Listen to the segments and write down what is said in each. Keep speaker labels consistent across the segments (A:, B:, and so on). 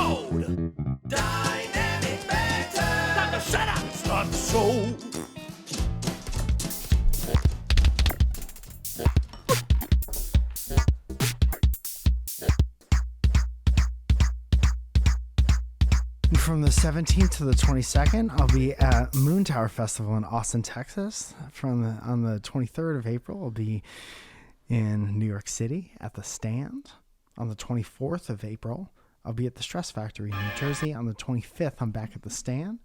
A: mode. Dynamic banter. Time to shut up. Start the show.
B: From the 17th to the 22nd, I'll be at Moon Tower Festival in Austin, Texas. On the 23rd of April, I'll be in New York City at the Stand. On the 24th of April, I'll be at the Stress Factory in New Jersey. On the 25th, I'm back at the Stand.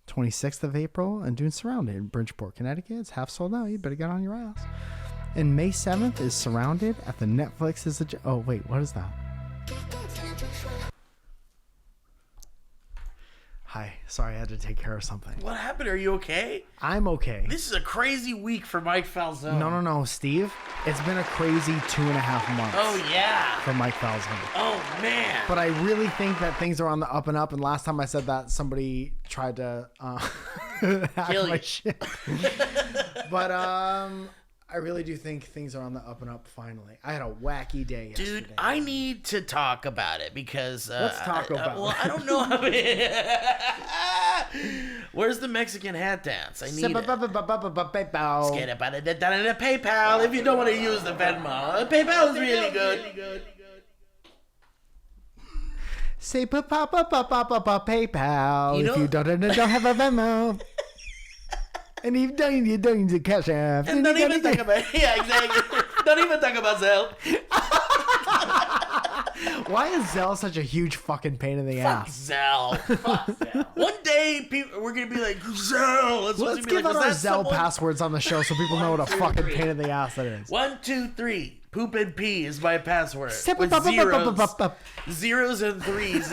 B: 26th of April, I'm doing Surrounded in Bridgeport, Connecticut. It's half sold out. You better get on your ass. And May 7th is Surrounded at the Netflix. Oh, wait, what is that? Hi. Sorry, I had to take care of something.
A: What happened? Are you okay?
B: I'm okay.
A: This is a crazy week for Mike Falzone.
B: No, Steve. It's been a crazy 2.5 months.
A: Oh, yeah.
B: For Mike Falzone.
A: Oh, man.
B: But I really think that things are on the up and up. And last time I said that, somebody tried to hack
A: Kill
B: my
A: you.
B: shit. But I really do think things are on the up and up finally. I had a wacky day yesterday.
A: Dude, I need to talk about it because...
B: Let's talk about it.
A: Well, I don't know how... Where's the Mexican hat dance? I need it. PayPal if you don't want to use the Venmo. PayPal is really good.
B: Say PayPal
A: You know-
B: if you don't have a Venmo. And if you don't use the cash app.
A: And don't even talk about... Yeah, exactly. Don't even talk about Zelle.
B: Why is Zelle such a huge fucking pain in the
A: Fuck
B: ass?
A: Zelle. Fuck Zelle. One day, we're going to be like, Zelle.
B: Let's
A: be
B: give
A: like,
B: out our
A: was that
B: Zelle
A: someone?
B: passwords on the show so people know what a fucking pain in the ass that is.
A: 1, 2, 3. Poop and pee is my password.
B: Step
A: With
B: up, up, up,
A: zeros.
B: up, up, up.
A: Zeros and threes.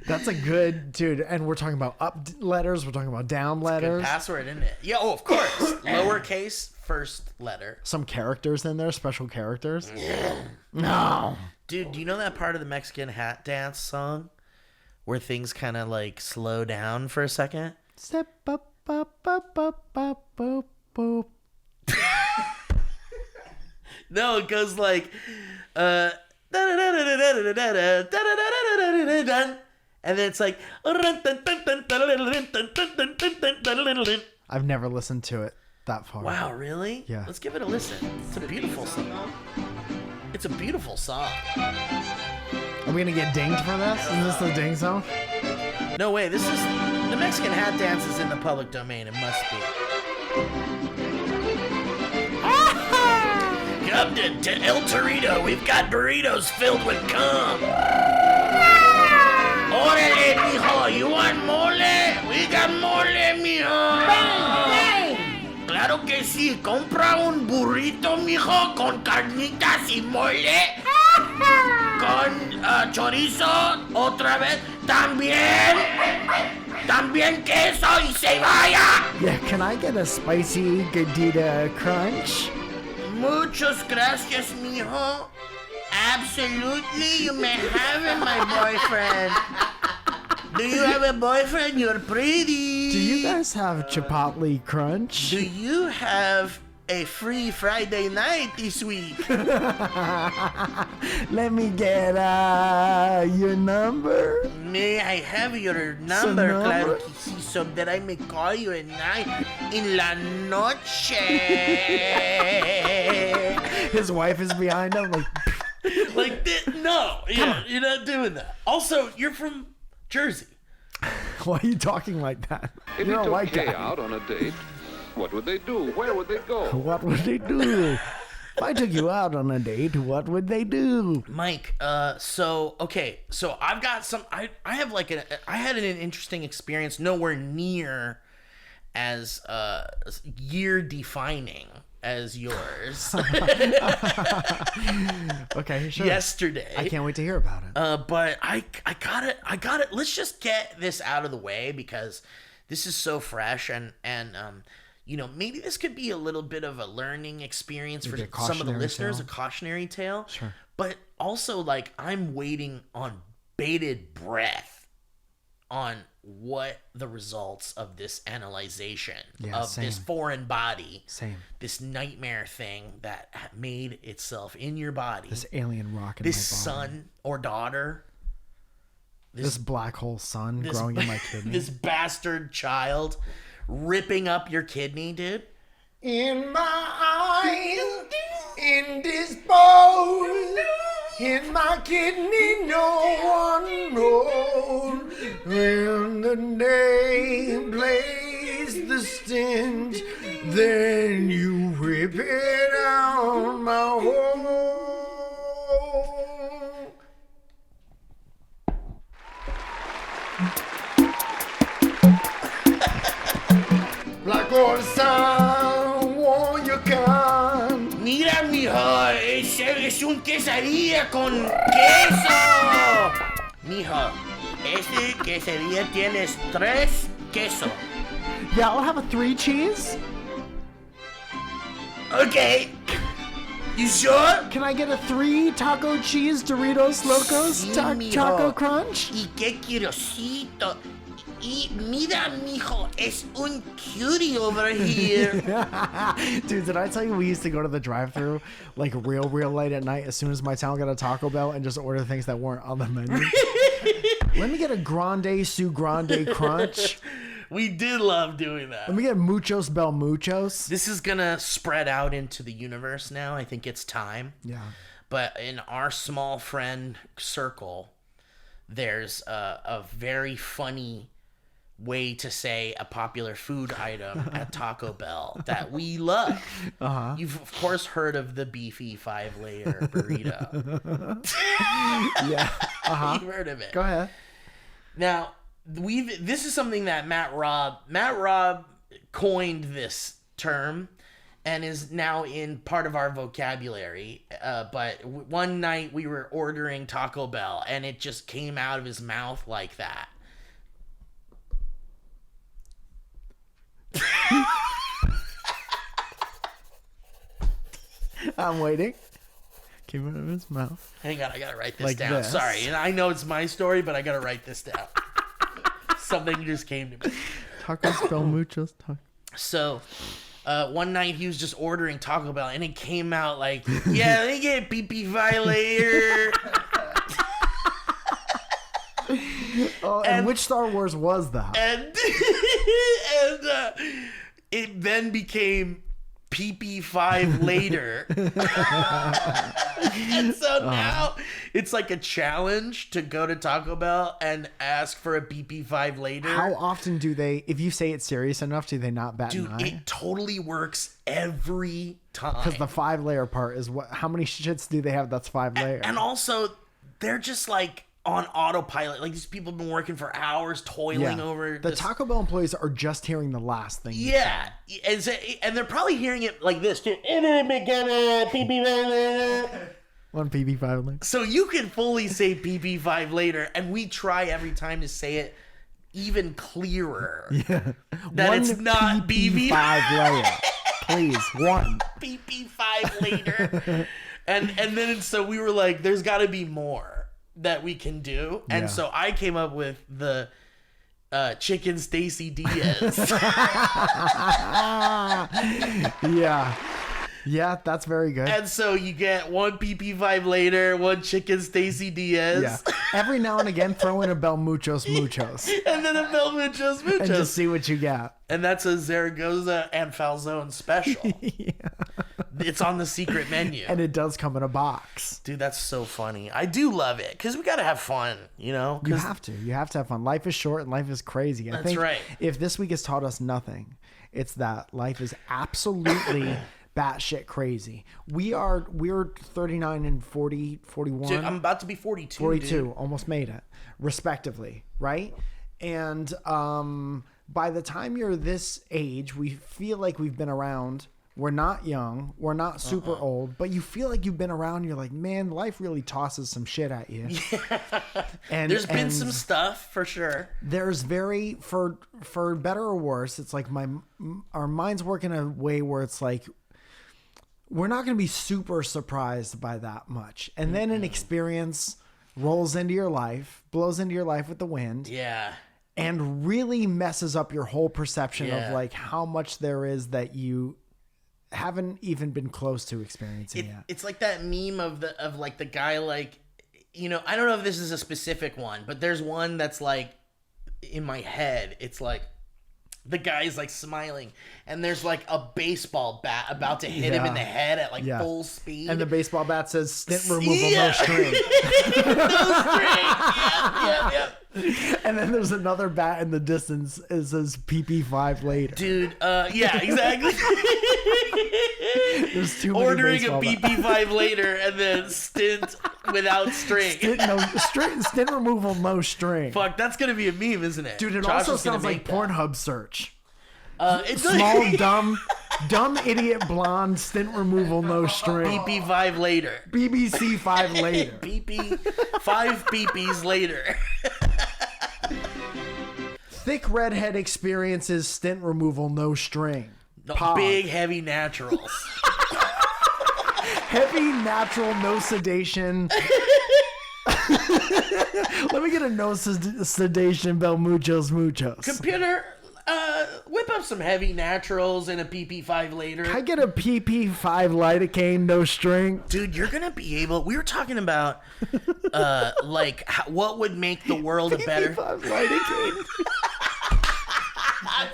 B: That's a good, dude. And we're talking about up letters. We're talking about down
A: Good
B: letters.
A: password, isn't it? Yeah, oh, of course. Lowercase, first letter.
B: Some characters in there, special characters. No.
A: Dude, do you know that part of the Mexican hat dance song where things kind of like slow down for a second?
B: Step up, up, up, up, up, boop, boop.
A: No, it goes like, and then it's like,
B: I've never listened to it that far.
A: wow, really?
B: Yeah.
A: Let's give it a listen. It's a beautiful song. It's a beautiful song.
B: Are we going to get dinged for this? Is this the ding zone?
A: No way, this is, the Mexican hat dance is in the public domain. It must be. Come to El Torito. We've got burritos filled with cum. Órale, mijo. You want mole? We got mole, mijo. Claro que sí. Compra un burrito, mijo, con carnitas y mole. Con chorizo, otra vez. También queso y cebolla.
B: Yeah, can I get a spicy Gordita crunch?
A: Muchas gracias, mijo. Absolutely, you may have it, my boyfriend. Do you have a boyfriend? You're pretty.
B: Do you guys have Chipotle crunch?
A: Do you have a free Friday night this week?
B: Let me get your number.
A: May I have your number, claro que sí, so that I may call you at night in la noche.
B: His wife is behind him like...
A: Like this? No, you're not doing that. Also, you're from Jersey.
B: Why are you talking like that?
C: If
B: You're
C: you
B: a
C: took
B: white
C: Kay
B: guy.
C: out on a date, what would they do? Where would they go?
B: What would they do? If I took you out on a date, what would they do?
A: Mike, so I've got some, I had an interesting experience, nowhere near as year defining as yours.
B: Okay, sure.
A: Yesterday.
B: I can't wait to hear about it.
A: But I got it. Let's just get this out of the way because this is so fresh and you know, maybe this could be a little bit of a learning experience for some of the listeners, a cautionary tale.
B: Sure.
A: But also, like, I'm waiting on bated breath on what the results of this analyzation of this foreign body, this nightmare thing that made itself in your body,
B: this alien rock in
A: this
B: my body.
A: son or daughter
B: This black hole sun growing in my kidney.
A: This bastard child ripping up your kidney, dude.
B: In my eyes, indisposed, in my kidney, no one knows. When the name plays the stint, then you rip it out my hole. Black hole sun, won't you come?
A: Mira, mijo, es un quesadilla con queso. Mijo, este quesadilla tienes 3 queso.
B: Yeah, I'll have a 3 cheese.
A: Okay. You sure?
B: Can I get a 3 taco cheese Doritos Locos
A: Sí, mijo.
B: Taco Crunch?
A: Y qué curiosito. Y mira, mijo, es un cutie over here.
B: Dude, did I tell you we used to go to the drive-thru like real late at night as soon as my town got a Taco Bell and just order things that weren't on the menu? Let me get a Grande Su Grande Crunch.
A: We did love doing that.
B: Let me get Muchos Bell Muchos.
A: This is gonna spread out into the universe now. I think it's time.
B: Yeah.
A: But in our small friend circle, there's a very funny way to say a popular food item at Taco Bell that we love. Uh-huh. You've of course heard of the beefy 5-layer burrito.
B: Yeah. Uh-huh.
A: You've heard of it.
B: Go ahead.
A: Now, this is something that Matt Robb coined this term and is now in part of our vocabulary. But one night we were ordering Taco Bell and it just came out of his mouth like that.
B: I'm waiting. Came out of his mouth.
A: Hang on, I gotta write this
B: Like
A: down.
B: this.
A: Sorry, and I know it's my story, but I gotta write this down. Something just came to me.
B: Tacos Bell Muchos.
A: So, one night he was just ordering Taco Bell, and it came out like, "Yeah, let me get PP5 Later."
B: Oh, and which Star Wars was that?
A: And it then became PP5 Later. And so now it's like a challenge to go to Taco Bell and ask for a PP5 Later.
B: How often do they, if you say it's serious enough, do they not bat an
A: Dude,
B: eye?
A: it totally works every time.
B: Because the 5-layer part is what? How many shits do they have that's 5-layer?
A: And also, they're just like on autopilot. Like these people have been working for hours toiling over
B: the
A: this.
B: Taco Bell employees are just hearing the last thing. you
A: Yeah, and they're probably hearing it like this too.
B: One PP5 later.
A: So you can fully say PP5 Later, and we try every time to say it even clearer.
B: Yeah.
A: That
B: One
A: it's not
B: PP5 layer. Please, one.
A: PP5 Later. and then so we were like, there's got to be more that we can do. And so I came up with the Chicken Stacy Diaz.
B: Yeah. Yeah, that's very good.
A: And so you get one PP5 Later, one Chicken Stacy Diaz.
B: Yeah. Every now and again, throw in a Bell Muchos Muchos.
A: And then a Bell Muchos
B: And just see what you get.
A: And that's a Zaragoza and Falzone special.
B: Yeah.
A: It's on the secret menu.
B: And it does come in a box.
A: Dude, that's so funny. I do love it because we got to have fun, you know?
B: You have to. You have to have fun. Life is short and life is crazy. I think
A: right.
B: If this week has taught us nothing, it's that life is absolutely batshit crazy. We're 39 and 40, 41.
A: Dude, I'm about to be 42.
B: 42,
A: dude.
B: almost made it, respectively, right? And by the time you're this age, we feel like we've been around. We're not young. We're not super old, but you feel like you've been around. You're like, man, life really tosses some shit at you.
A: Yeah.
B: And
A: There's been some stuff for sure.
B: There's very, for better or worse, it's like our minds work in a way where it's like, we're not going to be super surprised by that much. And then an experience rolls into your life, blows into your life with the wind.
A: Yeah.
B: And really messes up your whole perception of
A: Yeah.
B: like how much there is that you haven't even been close to experiencing yet.
A: It's like that meme of the guy like I don't know if this is a specific one, but there's one that's like in my head. It's like the guy's like smiling and there's like a baseball bat about to hit him in the head at like full speed.
B: And the baseball bat says stint removal, no string.
A: No string. Yep.
B: And then there's another bat in the distance. It says PP5 Later.
A: Dude, yeah, exactly.
B: There's too many
A: ordering a
B: baseball
A: PP5 Later and then stint without string.
B: Stint removal, no string.
A: Fuck, that's gonna be a meme, isn't it?
B: Dude, it
A: Josh
B: also
A: is gonna
B: sounds like
A: make that.
B: Pornhub search.
A: It's
B: Small, dumb, idiot, blonde, stint removal, no string.
A: PP5 Later.
B: BBC 5 Later.
A: PP 5 PPs later.
B: Thick redhead experiences stint removal, no string. Pog.
A: Big heavy naturals.
B: Heavy natural, no sedation. Let me get a no sedation, Bel Muchos.
A: Computer, whip up some heavy naturals and a PP5 Later.
B: Can I get a PP5 lidocaine, no string?
A: Dude, you're gonna be able. We were talking about, what would make the world a better.
B: PP5 lidocaine.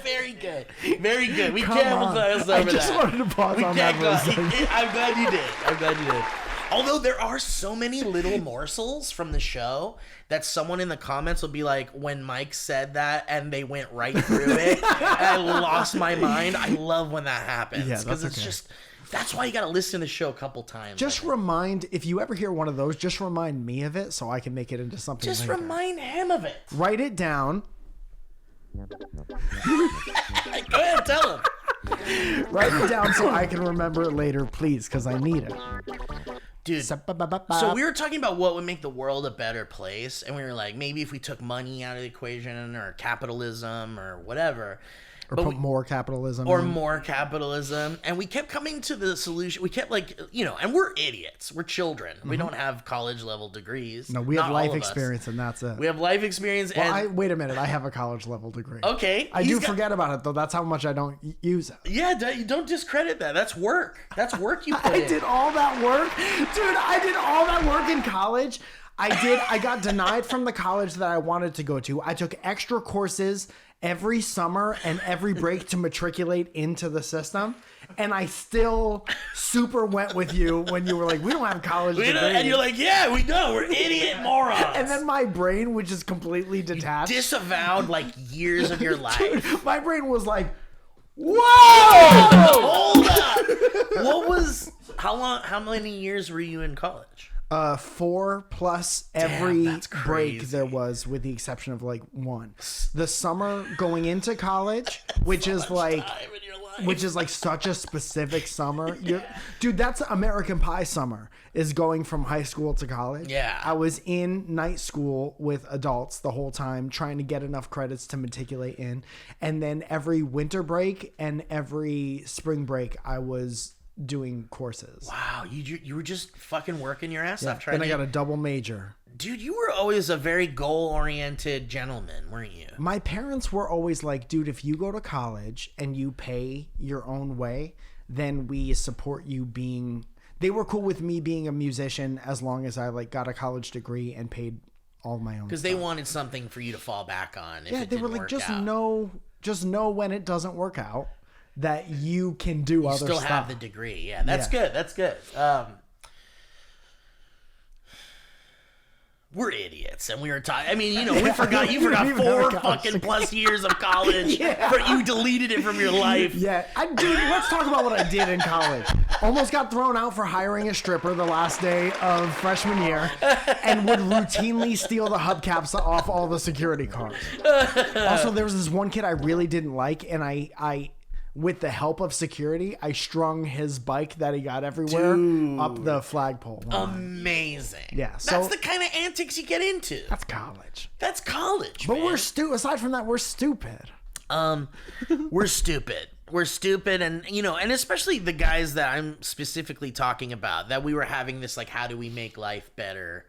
A: Very good. Very good. We
B: Come
A: can't
B: on.
A: gloss over
B: I
A: that.
B: just wanted to pause on that for a second.
A: I'm glad you did. Although there are so many little morsels from the show that someone in the comments will be like, when Mike said that and they went right through it, and I lost my mind. I love when that happens.
B: Yeah,
A: because
B: that's
A: it's
B: okay.
A: just, that's why you got to listen to the show a couple times.
B: Just remind, if you ever hear one of those, just remind me of it so I can make it into something
A: Just
B: later.
A: remind him of it.
B: Write it down.
A: Go ahead, tell him.
B: Write it down so I can remember it later, please, because I need it.
A: Dude, so we were talking about what would make the world a better place, and we were like, maybe if we took money out of the equation, or capitalism, or whatever.
B: Or put more capitalism
A: Or
B: in.
A: more capitalism. And we kept coming to the solution. We kept and we're idiots. We're children. We don't have college level degrees.
B: No, we
A: Not
B: have
A: all
B: life
A: of us.
B: experience, and that's it.
A: We have life experience.
B: Well, wait a minute. I have a college level degree.
A: Okay.
B: I do forget about it, though. That's how much I don't use it.
A: Yeah, don't discredit that. That's work. That's work you put in.
B: I did all that work. Dude, I did all that work in college. I got denied from the college that I wanted to go to. I took extra courses every summer and every break to matriculate into the system. And I still super went with you when you were like, we don't have college degrees.
A: And you're like, yeah, we don't. We're idiot morons.
B: And then my brain, which is completely detached.
A: Disavowed like years of your life.
B: Dude, my brain was like, whoa!
A: Hold up. How many years were you in college?
B: 4 plus every
A: that's
B: break
A: crazy.
B: there was, with the exception of like 1. The summer going into college, which is like,
A: Time in your life.
B: which is like such a specific summer. Dude, that's American Pie summer, is going from high school to college.
A: Yeah.
B: I was in night school with adults the whole time, trying to get enough credits to matriculate in. And then every winter break and every spring break, I was doing courses.
A: Wow, you were just fucking working your ass off
B: Then I got a double major.
A: Dude, you were always a very goal-oriented gentleman, weren't you?
B: My parents were always like, dude, if you go to college and you pay your own way, then we support you being... They were cool with me being a musician as long as I like got a college degree and paid all my own.
A: Because they wanted something for you to fall back on. If
B: Yeah,
A: it
B: they were
A: didn't
B: like,
A: work out.
B: just know when it doesn't work out that you can do
A: You
B: other
A: still
B: stuff.
A: have the degree. Yeah, that's good. That's good. We're idiots, and we were talking. I mean, you forgot. You forgot
B: Even
A: 4
B: have a
A: fucking plus years of college. You deleted it from your life.
B: Yeah, dude, let's talk about what I did in college. Almost got thrown out for hiring a stripper the last day of freshman year, and would routinely steal the hubcaps off all the security cars. Also, there was this one kid I really didn't like, and I with the help of security, I strung his bike that he got everywhere up the flagpole.
A: Amazing.
B: Yeah, so
A: that's the kind of antics you get into.
B: that's college.
A: That's college.
B: But
A: man.
B: we're aside from that, we're stupid.
A: We're stupid. We're stupid, and and especially the guys that I'm specifically talking about, that we were having this like, how do we make life better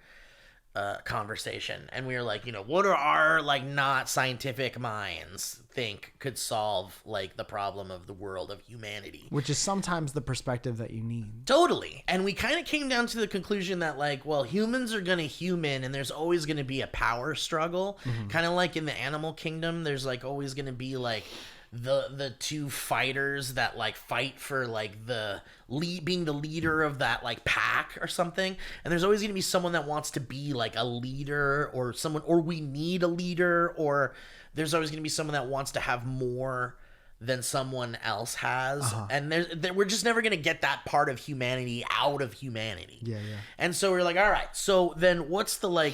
A: conversation, and we were like, what are our like not scientific minds think could solve like the problem of the world of humanity,
B: which is sometimes the perspective that you need.
A: Totally. And we kind of came down to the conclusion that like, well, humans are gonna human, and there's always gonna be a power struggle, kind of like in the animal kingdom. There's like always gonna be like the two fighters that like fight for like the lead, being the leader of that like pack or something, and there's always going to be someone that wants to be like a leader, or someone, or we need a leader, or there's always going to be someone that wants to have more than someone else has, and we're just never going to get that part of humanity out of humanity.
B: Yeah.
A: And so we're like, all right, so then what's the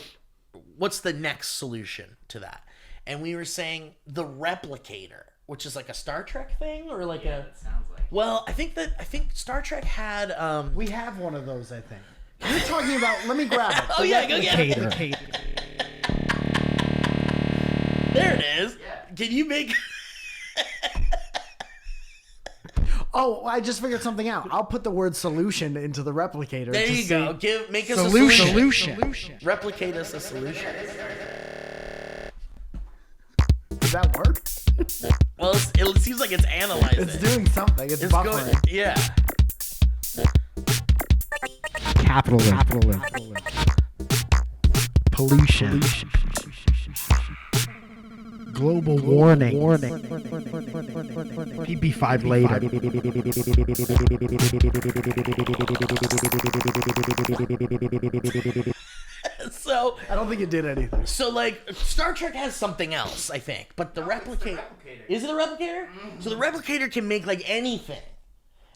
A: next solution to that? And we were saying the replicator, which is like a Star Trek thing, or like
D: It sounds like.
A: Well, I think Star Trek had
B: We have one of those, I think. You're talking about. Let me grab it.
A: Oh yeah, go get it. There it is.
D: Yeah.
A: Can you make?
B: Oh, I just figured something out. I'll put the word solution into the replicator.
A: There
B: to
A: you
B: see-
A: go. Make us
B: Solution.
A: a solution. Replicate us a solution.
B: Does that work?
A: Well, it seems like it's analyzing.
B: It's doing something. It's buffering.
A: going. Yeah.
B: Capitalism. Pollution. Global warning. PP5 later.
A: So
B: I don't think it did anything.
A: So, like, Star Trek has something else, I think. But the replicator... Is it the replicator? So the replicator can make, like, anything.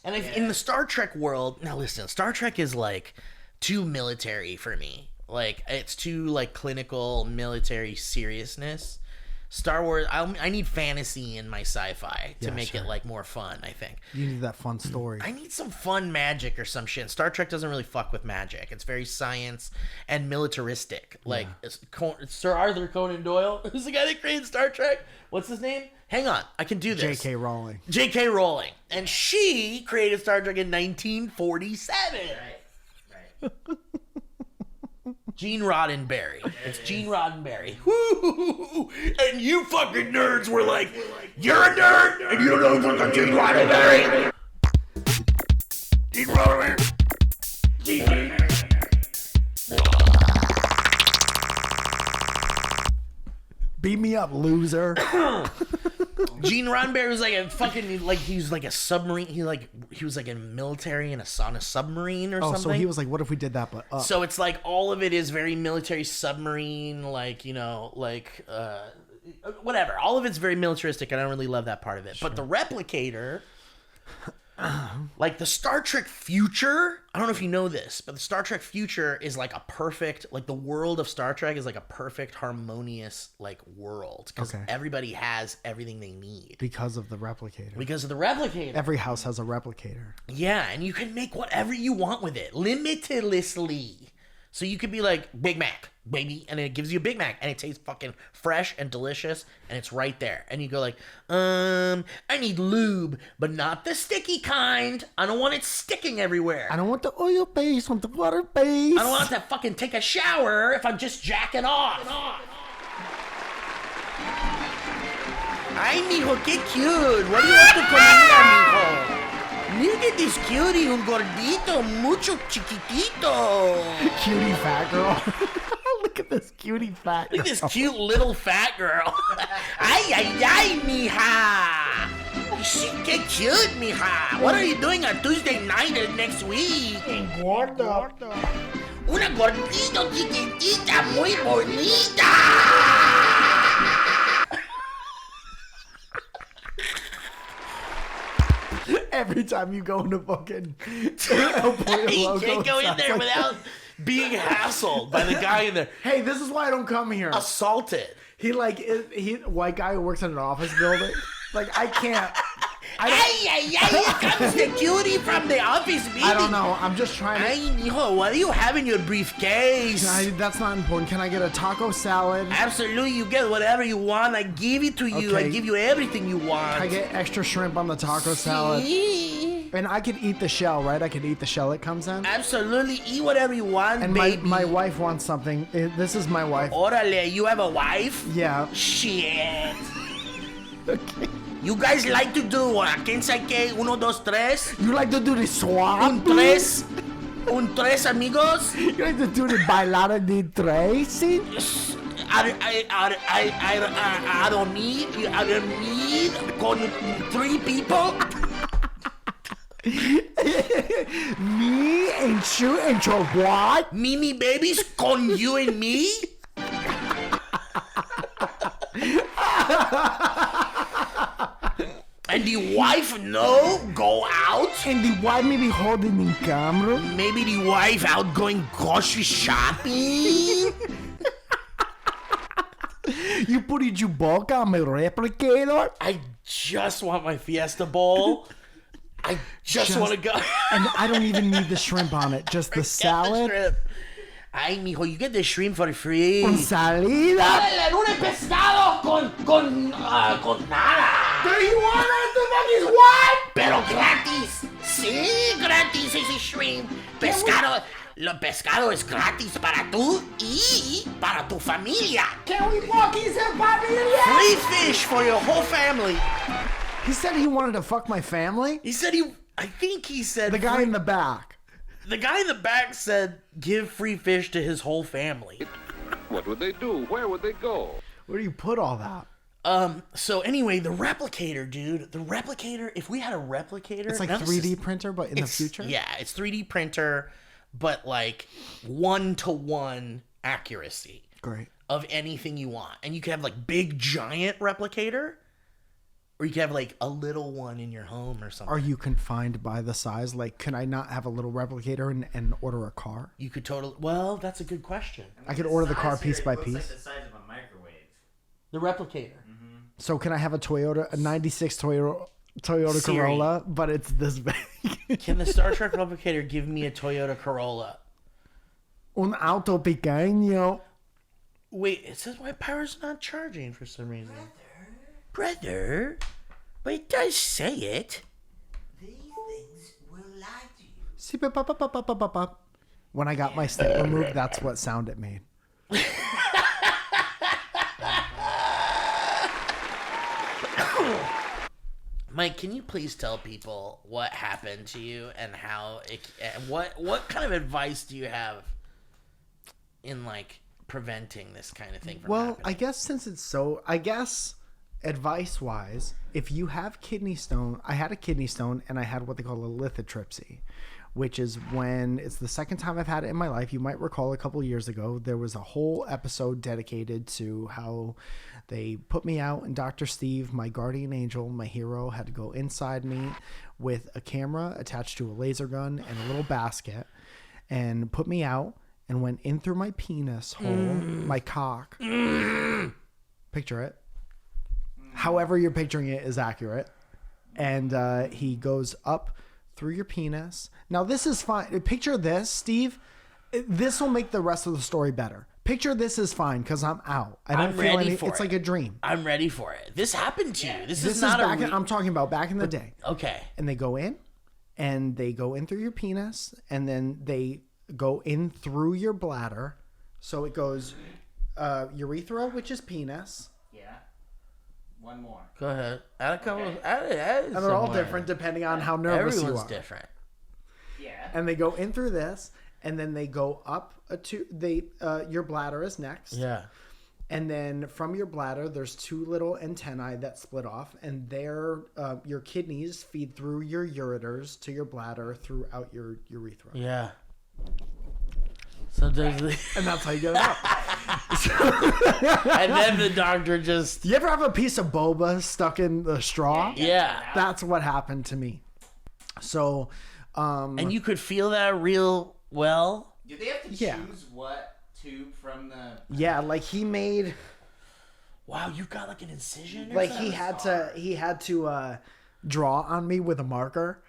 A: And in the Star Trek world... Now, listen. Star Trek is, like, too military for me. Like, it's too, like, clinical military seriousness. Star Wars... I need fantasy in my sci-fi to make it, like, more fun, I think.
B: You need that fun story.
A: I need some fun magic or some shit. Star Trek doesn't really fuck with magic. It's very science and militaristic. Like it's Sir Arthur Conan Doyle, who's the guy that created Star Trek. What's his name? Hang on, I can do this.
B: J.K. Rowling.
A: J.K. Rowling, and she created Star Trek in 1947.
D: Right.
A: Gene Roddenberry. It's Gene Roddenberry. Woo! And you fucking nerds were like, you're a nerd and you don't know fucking Gene Roddenberry. Gene Roddenberry.
B: Beat me up, loser.
A: Gene Roddenberry was like a fucking, like, he was like a submarine. He was like in military on a submarine or something.
B: So he was like, what if we did that, but up?
A: So it's like all of it is very military submarine, like, whatever. All of it's very militaristic, and I don't really love that part of it. But the replicator, like the Star Trek future, I don't know if you know this, but the Star Trek future is like a perfect, like the world of Star Trek is like a perfect, harmonious, like world. Because everybody has everything they need.
B: Because of the replicator.
A: Because of the replicator.
B: Every house has a replicator.
A: Yeah, and you can make whatever you want with it, limitlessly. So you could be like, Big Mac, baby, and it gives you a Big Mac, and it tastes fucking fresh and delicious, and it's right there. And you go like, I need lube, but not the sticky kind. I don't want it sticking everywhere.
B: I don't want the oil base, I want the water base.
A: I don't want to fucking take a shower if I'm just jacking off. Ay, mijo, qué cute. What do you want to comida, mijo? Look at this cutie, un gordito, mucho chiquitito.
B: Cutie fat girl. Look at this cutie fat girl.
A: Look at this cute little fat girl. Ay, ay, ay, mija. She get cute, mija. What are you doing on Tuesday night next week?
B: Engorda.
A: Una gordito chiquitita muy bonita.
B: Every time you go into fucking
A: You can't go in there without being hassled by the guy in there.
B: Hey, this is why I don't come here.
A: Assaulted.
B: He white guy who works in an office building. Like, I can't.
A: Hey, here comes the cutie from the office meeting.
B: I don't know. I'm just trying to.
A: Hey, mijo, what do you have in your briefcase?
B: That's not important. Can I get a taco salad?
A: Absolutely, you get whatever you want. I give it to you.
B: Okay.
A: I give you everything you want.
B: Can I get extra shrimp on the taco salad?
A: Sí.
B: And I could eat the shell, right? I could eat the shell it comes in.
A: Absolutely, eat whatever you want,
B: And
A: baby.
B: my wife wants something. This is my wife.
A: Orale, you have a wife?
B: Yeah.
A: Shit. You guys like to do ¿quién sabe qué? 1, 2, 3.
B: You like to do the swap?
A: Un tres. Un tres, amigos.
B: You like to do the bailar de tres? See?
A: I don't need con 3 people.
B: Me and you and your what?
A: Mimi babies con you and me. And the wife no go out.
B: And the wife maybe holding the camera.
A: Maybe the wife out going grocery shopping.
B: You put a Chewbacca on my replicator.
A: I just want my Fiesta Bowl. I just want to go.
B: And I don't even need the shrimp on it. Just the salad.
A: Ay, mijo, you get the shrimp for free.
B: Con salida.
A: Dale, un pescado con nada.
B: Do you want it? The fuck is what?
A: Pero gratis. Sí, gratis ese shrimp. Pescado. Lo pescado es gratis para tú y para tu familia.
B: Can we fucking say familia?
A: Free fish for your whole family.
B: He said he wanted to fuck my family.
A: I think he said.
B: The guy in the back.
A: The guy in the back said give free fish to his whole family.
C: What would they do? Where would they go?
B: Where do you put all that?
A: So anyway, the replicator, dude. The replicator, if we had a replicator.
B: It's like 3D printer, but in the future?
A: Yeah, it's 3D printer, but like 1-to-1 accuracy.
B: Great.
A: Of anything you want. And you could have like big giant replicator, or you could have like a little one in your home or something.
B: Are you confined by the size? Like, can I not have a little replicator and order a car?
A: You could totally. Well, that's a good question.
B: I could order the car piece by
D: It looks
B: piece.
D: like the size of a microwave.
A: The replicator.
B: So can I have a 96 Toyota
A: Siri.
B: Corolla, but it's this big?
A: Can the Star Trek replicator give me a Toyota Corolla?
B: Un auto pequeño.
A: Wait, it says my power's not charging for some reason. Brother? But it does say it.
D: These things will lie to you.
B: See, pa, pa, pa, pa, pa, pa, pa. When I got my stent removed, that's what sound it made.
A: Mike, can you please tell people what happened to you and how it, and what kind of advice do you have in like preventing this kind of thing from happening?
B: I guess since it's so, I guess advice-wise, if you have kidney stone, I had a kidney stone and I had what they call a lithotripsy, which is when it's the second time I've had it in my life. You might recall a couple years ago, there was a whole episode dedicated to how they put me out and Dr. Steve, my guardian angel, my hero, had to go inside me with a camera attached to a laser gun and a little basket and put me out and went in through my penis hole, my cock. Picture it. However you're picturing it is accurate. And he goes up through your penis. Now this is fine. Picture this, Steve. This will make the rest of the story better. Picture this is fine because I'm out. I don't feel any. It's like a dream.
A: I'm ready for it. This happened to you. This
B: This
A: is not
B: back.
A: a.
B: I'm talking about back in the day.
A: Okay.
B: And they go in through your penis, and then they go in through your bladder. So it goes urethra, which is penis.
D: Yeah. One more.
A: Go ahead. Add a couple.
D: Okay.
B: And they're all different depending on how nervous
A: Everyone's
B: you are.
A: different.
D: Yeah.
B: And they go in through this, and then they go up your bladder is next.
A: Yeah.
B: And then from your bladder, there's 2 little antennae that split off, and your kidneys feed through your ureters to your bladder throughout your urethra.
A: Yeah. So there's
B: And that's how you get it out.
A: and then the doctor just.
B: You ever have a piece of boba stuck in the straw?
A: Yeah.
B: That's what happened to me. So,
A: And you could feel that real well.
D: Do they have to
B: Yeah.
D: choose what tube from the?
B: yeah, like he made,
A: Wow, you've got like an incision. Or
B: like
A: something?
B: he had to draw on me with a marker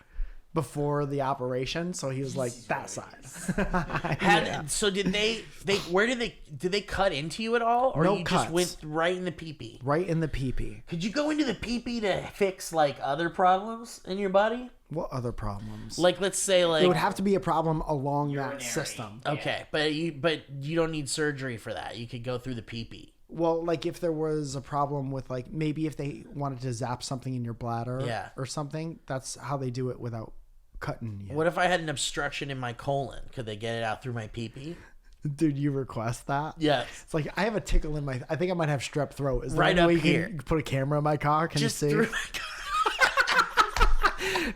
B: before the operation, so he was like that side.
E: So did they did they cut into you at all, or
B: No
E: you
B: cuts.
E: just went right in the pee-pee?
B: Right in the pee-pee.
E: Could you go into the pee-pee to fix like other problems in your body?
B: What other problems?
E: Like, let's say like
B: There would have to be a problem along that
D: Urinary.
B: system.
E: okay, but you don't need surgery for that. You could go through the pee-pee.
B: Well, like if there was a problem with like maybe if they wanted to zap something in your bladder or something, that's how they do it without cutting you.
E: What if I had an obstruction in my colon? Could they get it out through my pee-pee?
B: Dude, you request that?
E: Yes.
B: It's like I have a tickle in my. I think I might have strep throat. Is there
E: Right
B: any way
E: up
B: you
E: here.
B: can put a camera in my cock? Can
E: Just
B: you see?
E: through my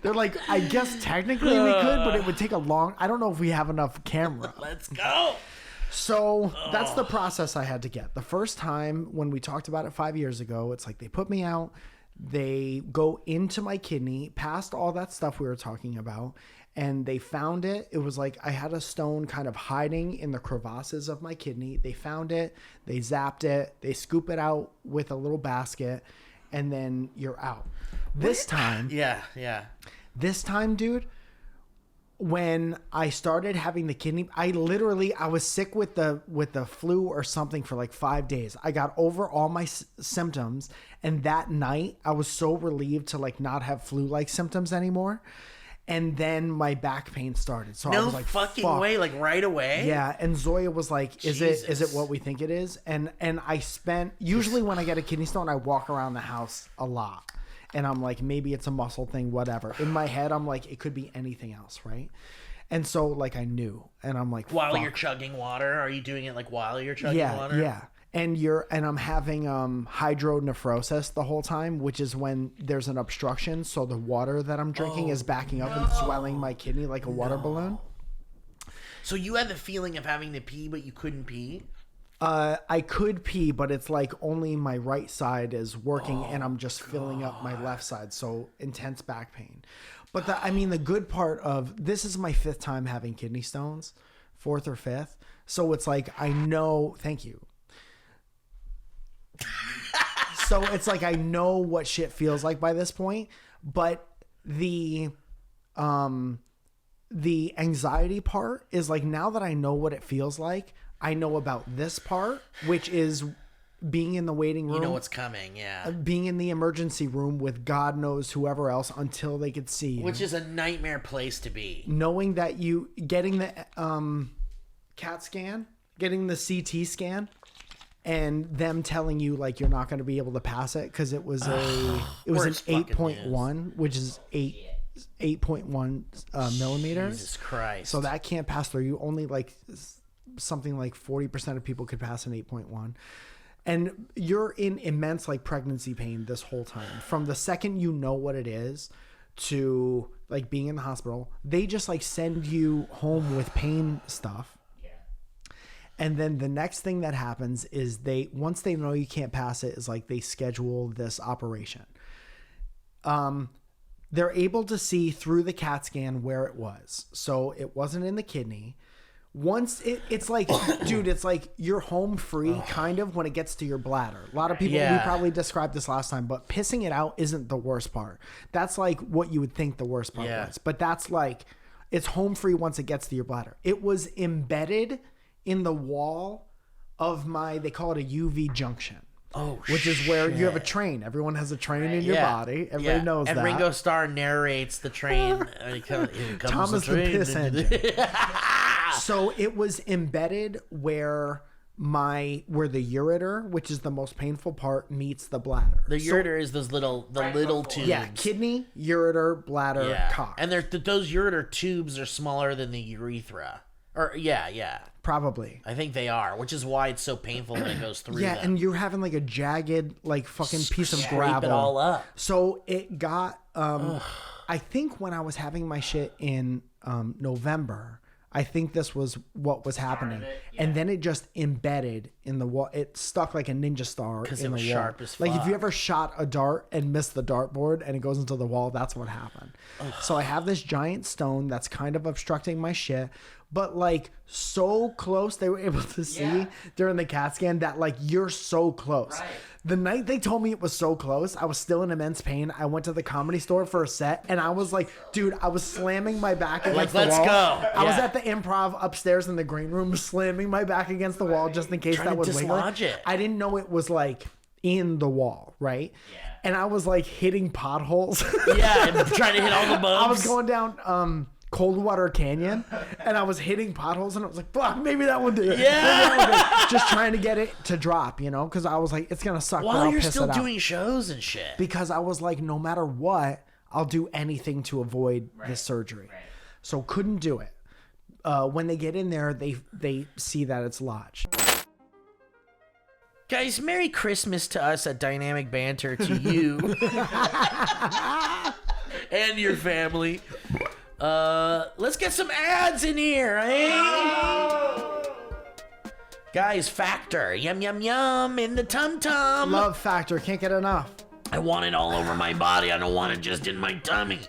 B: They're like, I guess technically we could, but it would take a long. I don't know if we have enough camera.
E: Let's go.
B: So that's the process I had to get. The first time when we talked about it 5 years ago, it's like they put me out, they go into my kidney, past all that stuff we were talking about, and they found it. It was like I had a stone kind of hiding in the crevasses of my kidney. They found it, they zapped it, they scoop it out with a little basket, and then you're out. This time, this time, dude, when I started having the kidney, I was sick with the flu or something for like 5 days. I got over all my symptoms, and that night I was so relieved to like not have flu-like symptoms anymore. And then my back pain started. So I
E: No
B: was like,
E: fucking
B: fuck.
E: way, like right away.
B: Yeah, and Zoya was like, is it
E: Jesus.
B: what we think it is? And I spent, usually when I get a kidney stone, I walk around the house a lot. And I'm like, maybe it's a muscle thing, whatever. In my head, I'm like, it could be anything else, right? And so, like, I knew. And I'm like,
E: While
B: fuck.
E: you're chugging water, are you doing it like while you're chugging water?
B: Yeah. And I'm having hydronephrosis the whole time, which is when there's an obstruction. So the water that I'm drinking is backing up and swelling my kidney like a water balloon.
E: So you had the feeling of having to pee, but you couldn't pee?
B: I could pee, but it's like only my right side is working and I'm just filling up my left side. So intense back pain. But the good part of this is my 5th time having kidney stones, 4th or 5th. So it's like, I know, thank you. So it's like, I know what shit feels like by this point, but the anxiety part is like, now that I know what it feels like, I know about this part, which is being in the waiting room.
E: You know what's coming, yeah.
B: Being in the emergency room with God knows whoever else until they could see you.
E: Which is a nightmare place to be.
B: Knowing that you getting the CAT scan, getting the CT scan, and them telling you like you're not going to be able to pass it because it was an
E: Worst fucking
B: 8.1, which is 8.1 millimeters.
E: Jesus Christ.
B: So that can't pass through. You only like something like 40% of people could pass an 8.1. And you're in immense like pregnancy pain this whole time. From the second you know what it is to like being in the hospital, they just like send you home with pain stuff. And then the next thing that happens is once they know you can't pass it, is like they schedule this operation. They're able to see through the CAT scan where it was. So it wasn't in the kidney. Once it's like, dude, it's like you're home free kind of when it gets to your bladder. A lot of people, we probably described this last time, but pissing it out isn't the worst part. That's like what you would think the worst part was. But that's like, it's home free once it gets to your bladder. It was embedded in the wall of they call it a UV junction. Which is where you have a train. Everyone has a train in your body. Everybody knows that.
E: And Ringo Starr narrates the train. Here comes
B: Thomas
E: the
B: the
E: train.
B: Piss Engine. So it was embedded where the ureter, which is the most painful part, meets the bladder.
E: The ureter is those little tubes.
B: Yeah, kidney, ureter, bladder, cock.
E: And those ureter tubes are smaller than the urethra. Or
B: Probably.
E: I think they are, which is why it's so painful when it goes through.
B: Yeah,
E: them.
B: and you're having like a jagged, like fucking piece of
E: Scrape
B: gravel.
E: it all up.
B: So it got. I think when I was having my shit in November, I think this was what was happening, and then it just embedded in the wall. It stuck like a ninja star in
E: it
B: the
E: was
B: wall.
E: sharp as
B: Like if
E: fuck.
B: you ever shot a dart and missed the dartboard and it goes into the wall, that's what happened. So I have this giant stone that's kind of obstructing my shit, but like so close they were able to see during the CAT scan that like you're so close. The night they told me it was so close, I was still in immense pain. I went to the Comedy Store for a set, and I was like, dude, I was slamming my back against the wall.
E: Let's go.
B: I was at the Improv upstairs in the green room, slamming my back against the wall just in case
E: Trying
B: that
E: to
B: would wiggle.
E: dislodge it.
B: I didn't know it was like in the wall, right?
D: Yeah.
B: And I was like hitting potholes.
E: Yeah, and trying to hit all the bumps.
B: I was going down Coldwater Canyon, and I was hitting potholes, and I was like, "Fuck, maybe that will do it."
E: Yeah.
B: Just trying to get it to drop, because I was like, "It's gonna suck." but
E: While
B: I'll
E: you're
B: piss
E: still
B: it out.
E: doing shows and shit.
B: Because I was like, no matter what, I'll do anything to avoid this surgery.
D: Right.
B: So couldn't do it. When they get in there, they see that it's lodged.
E: Guys, Merry Christmas to us at Dynamic Banter, to you and your family. Let's get some ads in here, eh? Guys, Factor, yum yum yum in the tum tum.
B: Love Factor, can't get enough.
E: I want it all over my body. I don't want it just in my tummy.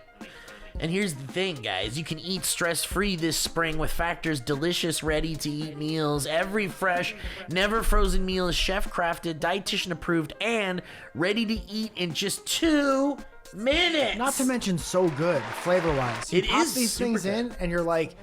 E: And here's the thing, guys. You can eat stress-free this spring with Factor's delicious, ready-to-eat meals. Every fresh, never-frozen meal is chef-crafted, dietitian-approved, and ready to eat in just 2 minutes.
B: Not to mention so good flavor-wise. You
E: It
B: pop
E: is
B: these
E: super
B: things
E: good.
B: in, and you're like,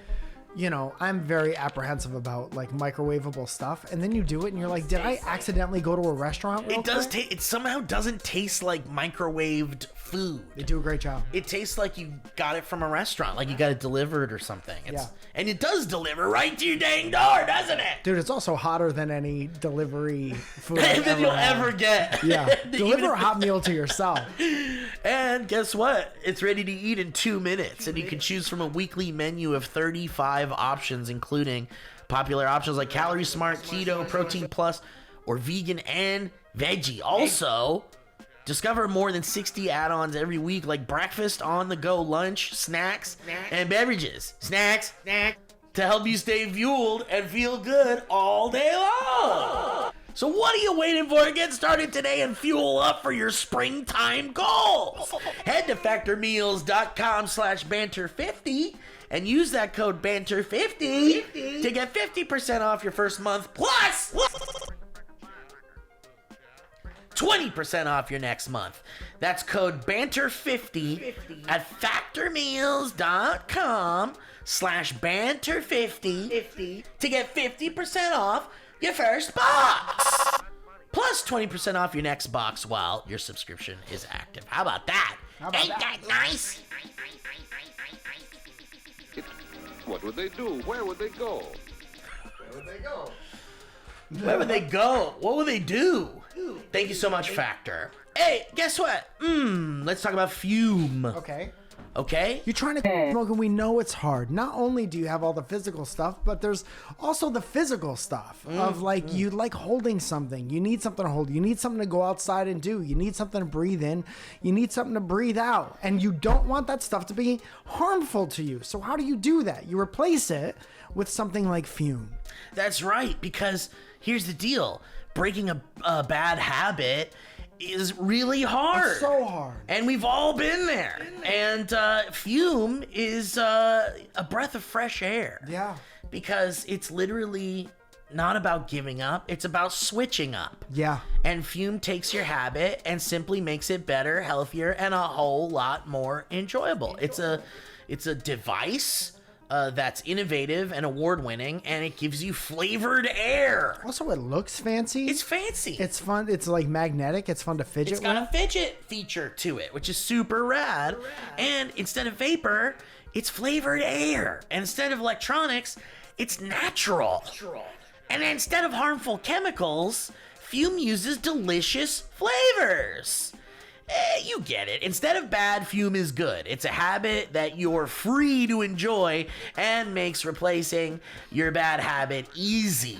B: I'm very apprehensive about like microwavable stuff, and then you do it, and you're like, did I accidentally go to a restaurant? Real
E: It does
B: quick?
E: taste. It somehow doesn't taste like microwaved food.
B: They do a great job.
E: It tastes like you got it from a restaurant, like you got it delivered or something.
B: Yeah.
E: And it does deliver right to your dang door, doesn't it?
B: Dude, it's also hotter than any delivery food
E: Than you'll ever get.
B: Yeah,
E: Even
B: deliver a
E: if-
B: hot meal to yourself.
E: And guess what? It's ready to eat in 2 minutes, and you can choose from a weekly menu of 35 options, including popular options like Calorie Smart, Keto, Protein Plus, or Vegan and Veggie. Also, discover more than 60 add-ons every week, like breakfast, on-the-go lunch, snacks, and beverages. Snacks, to help you stay fueled and feel good all day long. So what are you waiting for? Get started today and fuel up for your springtime goals. Head to factormeals.com/banter50 and use that code banter50 to get 50% off your first month plus 20% off your next month. That's code banter50 at factormeals.com/banter50 to get 50% off your first box. Plus 20% off your next box while your subscription is active. How about that? Ain't that nice?
C: What would they do? Where would they go?
E: Where would they go? What would they do? Thank you so much, Factor. Hey, guess what? Let's talk about Fume.
B: Okay.
E: Okay?
B: You're trying to smoke, and we know it's hard. Not only do you have all the physical stuff, but there's also the physical stuff of like you like holding something. You need something to hold. You need something to go outside and do. You need something to breathe in. You need something to breathe out. And you don't want that stuff to be harmful to you. So how do you do that? You replace it with something like Fume.
E: That's right, because here's the deal. Breaking a bad habit is really hard.
B: It's so hard.
E: And we've all been there. And Fume is a breath of fresh air.
B: Yeah.
E: Because it's literally not about giving up. It's about switching up.
B: Yeah.
E: And Fume takes your habit and simply makes it better, healthier, and a whole lot more enjoyable. It's a device that's innovative and award-winning, and it gives you flavored air.
B: Also, it looks fancy.
E: It's fancy.
B: It's fun. It's like magnetic. It's fun to fidget
E: It's got
B: with.
E: a fidget feature to it, which is super rad. And instead of vapor, it's flavored air. And instead of electronics, it's natural. And instead of harmful chemicals, Fume uses delicious flavors. You get it. Instead of bad, Fume is good. It's a habit that you're free to enjoy and makes replacing your bad habit easy.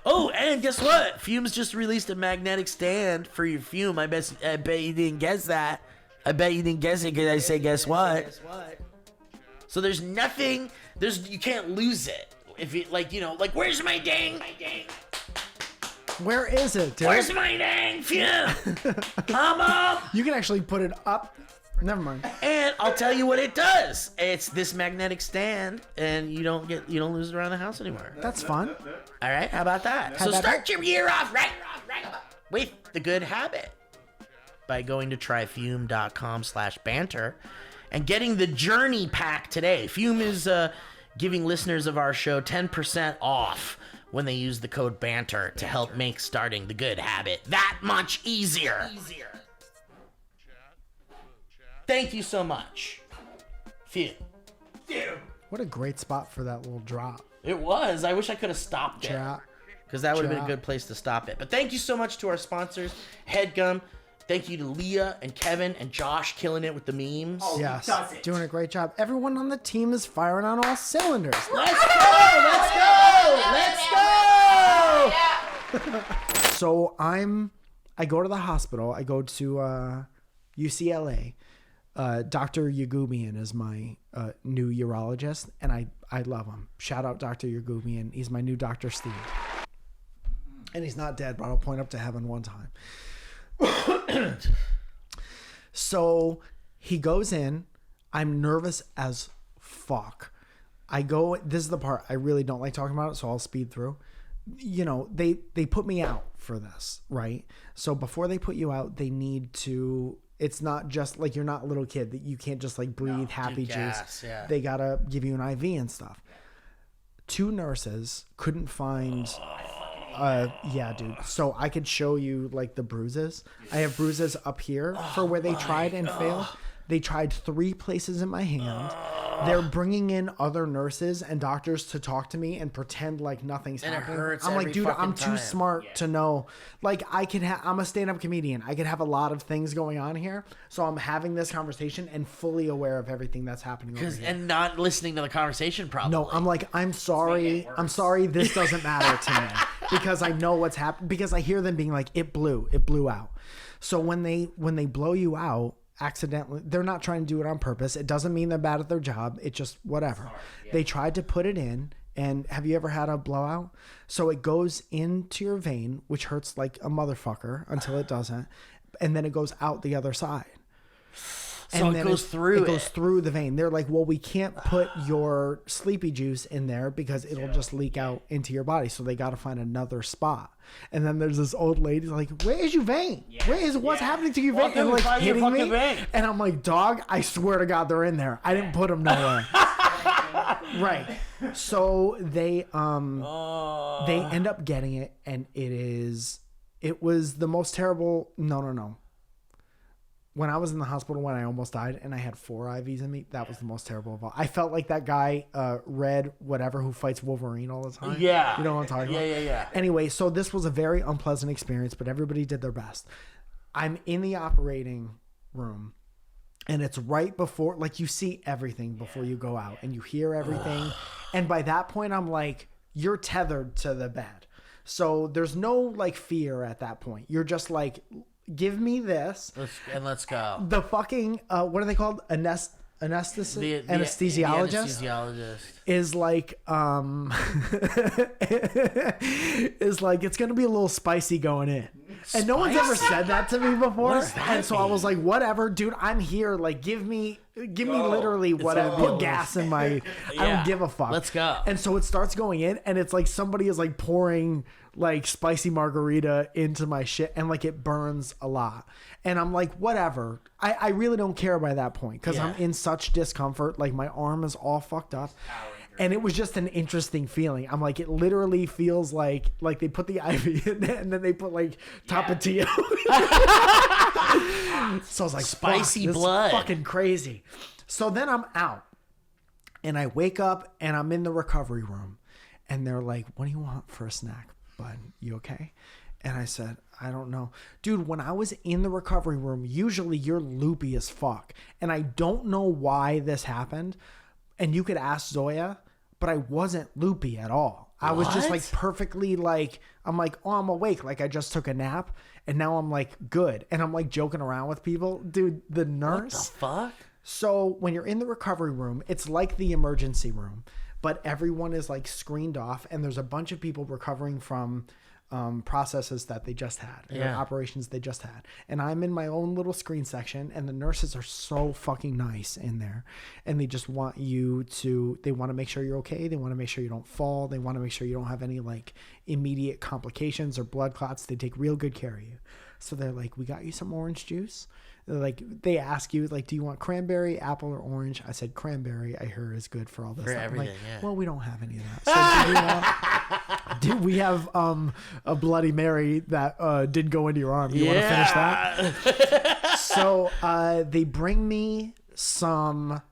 E: Oh, and guess what? Fume's just released a magnetic stand for your Fume. I bet you didn't guess that. I bet you didn't guess it because I say guess what? So there's nothing. You can't lose it. If you like, where's my dang?
B: Where is it, dude?
E: Where's my dang Fume? Come up.
B: You can actually put it up Never mind.
E: And I'll tell you what it does. It's this magnetic stand, and you don't lose it around the house anymore.
B: That's fun.
E: All right, how about that? So start your year off right with the good habit by going to tryfume.com/banter and getting the Journey Pack today. Fume is giving listeners of our show 10% off when they use the code BANTER to help make starting the good habit that much easier. Thank you so much. Fume.
B: What a great spot for that little drop.
E: It was. I wish I could have stopped it.
B: Drop.
E: Because that would have been a
B: Drop.
E: good place to stop it. But thank you so much to our sponsors, HeadGum. Thank you to Leah and Kevin and Josh killing it with the memes.
D: Oh,
B: Yes,
D: he does it.
B: doing a great job. Everyone on the team is firing on all cylinders.
E: Let's go! Let's go! Let's go!
B: So I go to the hospital. I go to UCLA. Dr. Yagubian is my new urologist, and I love him. Shout out Dr. Yagubian. He's my new Dr. Steve. And he's not dead, but I'll point up to heaven one time. So he goes in. I'm nervous as fuck. This is the part I really don't like talking about it, so I'll speed through. You know, they put me out for this, right? So before they put you out, they need to, it's not just like you're not a little kid that you can't just like breathe happy
E: gas,
B: juice.
E: yeah.
B: They gotta give you an IV and stuff. 2 nurses couldn't find yeah, dude. So I could show you like the bruises. I have bruises up here for where they tried and failed. They tried 3 places in my hand. They're bringing in other nurses and doctors to talk to me and pretend like nothing's
E: And it
B: happening.
E: hurts
B: I'm like,
E: every
B: dude, I'm
E: fucking
B: too
E: time.
B: smart to know. Like, I'm a stand-up comedian. I could have a lot of things going on here. So I'm having this conversation and fully aware of everything that's happening over here.
E: And not listening to the conversation, probably.
B: No, I'm like, I'm sorry. I'm sorry. This doesn't matter to me because I know what's happening. Because I hear them being like, it blew out. So when they blow you out accidentally, they're not trying to do it on purpose. It doesn't mean they're bad at their job. It just whatever. They tried to put it in. And have you ever had a blowout? So it goes into your vein, which hurts like a motherfucker until it doesn't, and then it goes out the other side.
E: So
B: And
E: it
B: then
E: goes through
B: it goes through the vein. They're like, well, we can't put your sleepy juice in there because it'll just leak out into your body. So they got to find another spot. And then there's this old lady like, where is your vein? What's happening to your vein? And like
E: find your
B: hitting me.
E: fucking vein.
B: And I'm like, dog, I swear to God, they're in there. I didn't put them nowhere. Right. So they end up getting it, and it was the most terrible. No. When I was in the hospital when I almost died and I had 4 IVs in me, that was the most terrible of all. I felt like that guy, Red, whatever, who fights Wolverine all the time.
E: Yeah.
B: You know what I'm talking about?
E: Yeah.
B: Anyway, so this was a very unpleasant experience, but everybody did their best. I'm in the operating room, and it's right before, like, you see everything before you go out, and you hear everything. And by that point, I'm like, you're tethered to the bed. So there's no, like, fear at that point. You're just like, give me this.
E: Let's go.
B: The fucking, what are they called? Anesthesiologist
E: The anesthesiologist
B: is like, is like, it's going to be a little spicy going in. And no one's ever said that to me before.
E: What does that
B: and so I was like, whatever, dude, I'm here. Like, give me literally whatever. Put gas in my, I don't give a fuck.
E: Let's go.
B: And so it starts going in, and it's like somebody is like pouring like spicy margarita into my shit, and like it burns a lot. And I'm like, whatever. I really don't care by that point because I'm in such discomfort. Like my arm is all fucked up. And it was just an interesting feeling. I'm like, it literally feels like they put the IV in there and then they put like Tapatio. So I was like,
E: Spicy
B: this
E: blood.
B: is fucking crazy. So then I'm out and I wake up and I'm in the recovery room and they're like, what do you want for a snack, bud? You okay? And I said, I don't know. Dude, when I was in the recovery room, usually you're loopy as fuck. And I don't know why this happened. And you could ask Zoya, but I wasn't loopy at all. I was just like perfectly like, I'm like, oh, I'm awake. Like I just took a nap and now I'm like good. And I'm like joking around with people. Dude, the nurse.
E: What the fuck?
B: So when you're in the recovery room, it's like the emergency room, but everyone is like screened off and there's a bunch of people recovering from processes that they just had, or
E: Yeah.
B: operations they just had. And I'm in my own little screen section, and the nurses are so fucking nice in there. And they just want they want to make sure you're okay. They want to make sure you don't fall. They want to make sure you don't have any like immediate complications or blood clots. They take real good care of you. So they're like, we got you some orange juice. Like they ask you like, do you want cranberry, apple, or orange? I said cranberry. I heard is good for all this
E: For
B: stuff. I'm like,
E: everything, yeah.
B: well, we don't have any of that. So do we have a Bloody Mary that did go into your arm? You want to finish that? So they bring me some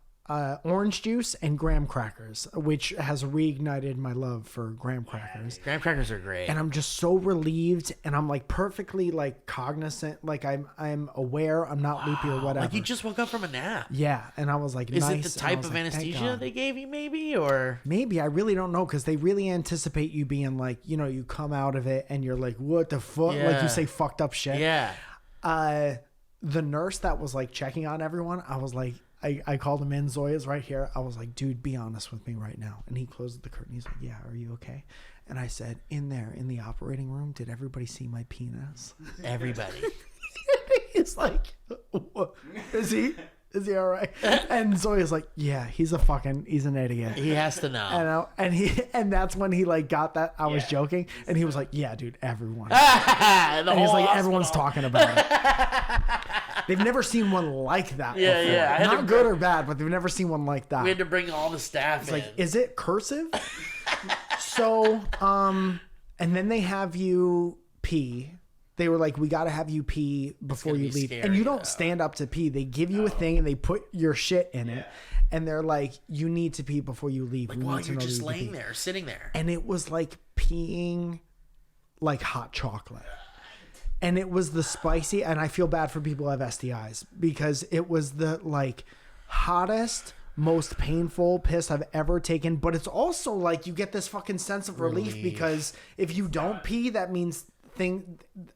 B: orange juice and graham crackers, which has reignited my love for graham crackers.
E: Graham crackers are great.
B: And I'm just so relieved, and I'm like perfectly like cognizant, like I'm aware, I'm not loopy or whatever.
E: Like you just woke up from a nap.
B: Yeah, and I was like,
E: Is
B: nice.
E: it the
B: and I
E: type
B: was
E: of
B: like, thank
E: anesthesia
B: God.
E: they gave you, maybe, or
B: Maybe, I really don't know, because they really anticipate you being like, you know, you come out of it and you're like, what the fuck? Like
E: Yeah.
B: you say fucked up shit.
E: yeah?
B: The nurse that was like checking on everyone, I was like, I called him in. Zoya's right here. I was like, dude, be honest with me right now. And he closed the curtain. He's like, yeah, are you okay? And I said, in there, in the operating room, did everybody see my penis?
E: Everybody.
B: He's like, what? Is he all right? And Zoya's like, yeah, he's an idiot.
E: He has to know.
B: And that's when he like got that I was joking, and he was like, yeah, dude, everyone.
E: The
B: And he's
E: whole
B: like,
E: hospital.
B: everyone's talking about it. They've never seen one like that
E: Yeah,
B: before.
E: yeah. I had
B: Not
E: to-
B: good or bad, but they've never seen one like that.
E: We had to bring all the staff in.
B: Like, is it cursive? So, and then they have you pee. They were like, we got to have you pee before
E: gonna
B: you
E: be
B: leave.
E: scary,
B: And you don't
E: though.
B: stand up to pee. They give you a thing and they put your shit in it. And they're like, you need to pee before you leave.
E: like,
B: we
E: while
B: need to
E: you're
B: know that
E: just
B: you can
E: laying
B: pee.
E: there, sitting there.
B: And it was like peeing like hot chocolate. And it was the spicy, and I feel bad for people who have STIs because it was the like hottest, most painful piss I've ever taken. But it's also like you get this fucking sense of relief because if you don't pee, that means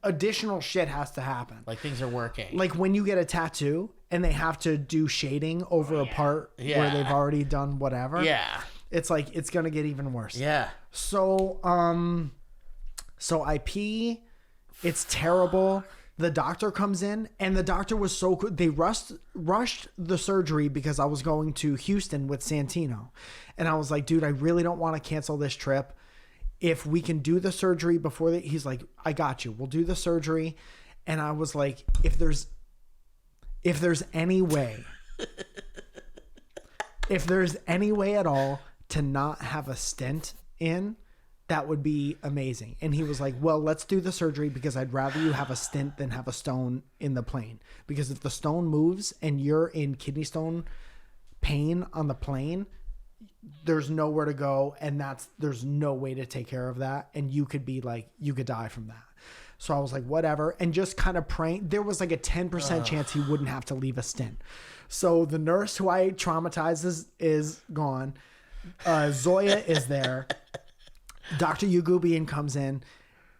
B: additional shit has to happen.
E: Like things are working.
B: Like when you get a tattoo and they have to do shading over a part where they've already done whatever.
E: yeah.
B: It's like it's gonna get even worse.
E: Yeah.
B: So I pee. It's terrible. The doctor comes in, and the doctor was so good. They rushed the surgery because I was going to Houston with Santino. And I was like, dude, I really don't want to cancel this trip. If we can do the surgery before he's like, I got you. We'll do the surgery. And I was like, if there's any way, if there's any way at all to not have a stent in, that would be amazing. And he was like, well, let's do the surgery because I'd rather you have a stent than have a stone in the plane. Because if the stone moves and you're in kidney stone pain on the plane, there's nowhere to go. And there's no way to take care of that. And you could die from that. So I was like, whatever. And just kind of praying. There was like a 10% chance he wouldn't have to leave a stent. So the nurse who I traumatized is gone. Zoya is there. Dr. Yugubian comes in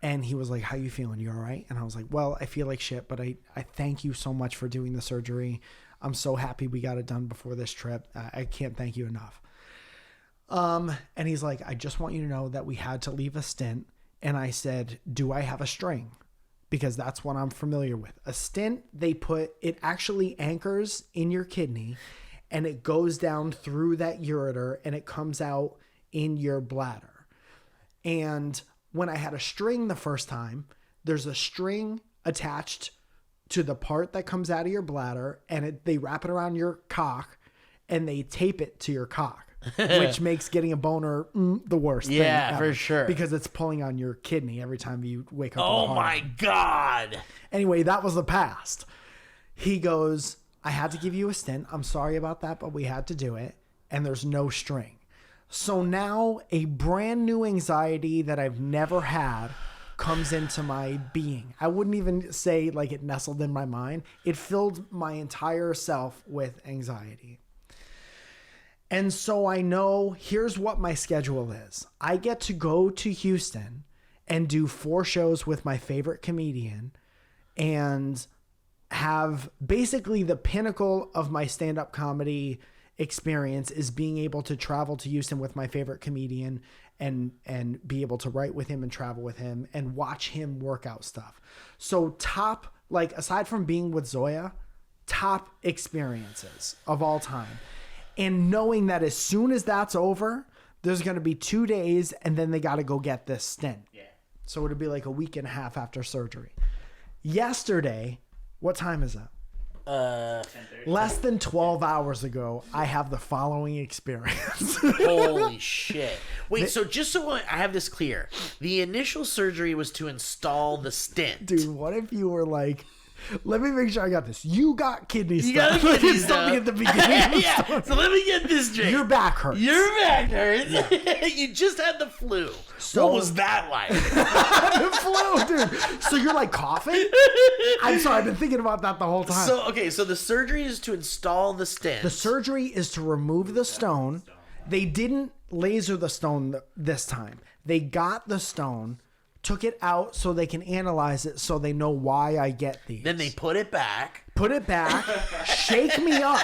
B: and he was like, how you feeling? You all right? And I was like, well, I feel like shit, but I thank you so much for doing the surgery. I'm so happy we got it done before this trip. I can't thank you enough. And he's like, I just want you to know that we had to leave a stent. And I said, do I have a string? Because that's what I'm familiar with. A stent, it actually anchors in your kidney and it goes down through that ureter and it comes out in your bladder. And when I had a string the first time, there's a string attached to the part that comes out of your bladder and they wrap it around your cock and they tape it to your cock, which makes getting a boner the worst thing
E: Yeah,
B: ever,
E: for sure.
B: because it's pulling on your kidney every time you wake up.
E: Oh
B: with a hard
E: my
B: on.
E: God.
B: Anyway, that was the past. He goes, I had to give you a stent. I'm sorry about that, but we had to do it. And there's no string. So now a brand new anxiety that I've never had comes into my being. I wouldn't even say like it nestled in my mind. It filled my entire self with anxiety. And so I know here's what my schedule is. I get to go to Houston and do 4 shows with my favorite comedian and have basically the pinnacle of my stand-up comedy experience is being able to travel to Houston with my favorite comedian and be able to write with him and travel with him and watch him work out stuff. So top, like aside from being with Zoya, top experiences of all time. And knowing that as soon as that's over, there's going to be 2 days and then they got to go get this stent.
D: Yeah.
B: So it'll be like a week and a half after surgery. Yesterday, what time is it? Less than 12 hours ago, I have the following experience.
E: Holy shit. Wait, so just so I have this clear, the initial surgery was to install the stent.
B: Dude, what if you were like, let me make sure I got this. You got kidney
E: You
B: stuff.
E: got a kidney
B: Stop me
E: stone.
B: at the beginning of the
E: Yeah,
B: story.
E: so let me get this straight.
B: Your back hurts.
E: Your back hurts. You just had the flu.
B: So-
E: what was that like?
B: The flu, dude. So you're like coughing? I'm sorry, I've been thinking about that the whole time.
E: So the surgery is to install the stent.
B: The surgery is to remove the stone. They didn't laser the stone this time. They got the stone, took it out so they can analyze it so they know why I get these.
E: Then they put it back.
B: Put it back, shake me up.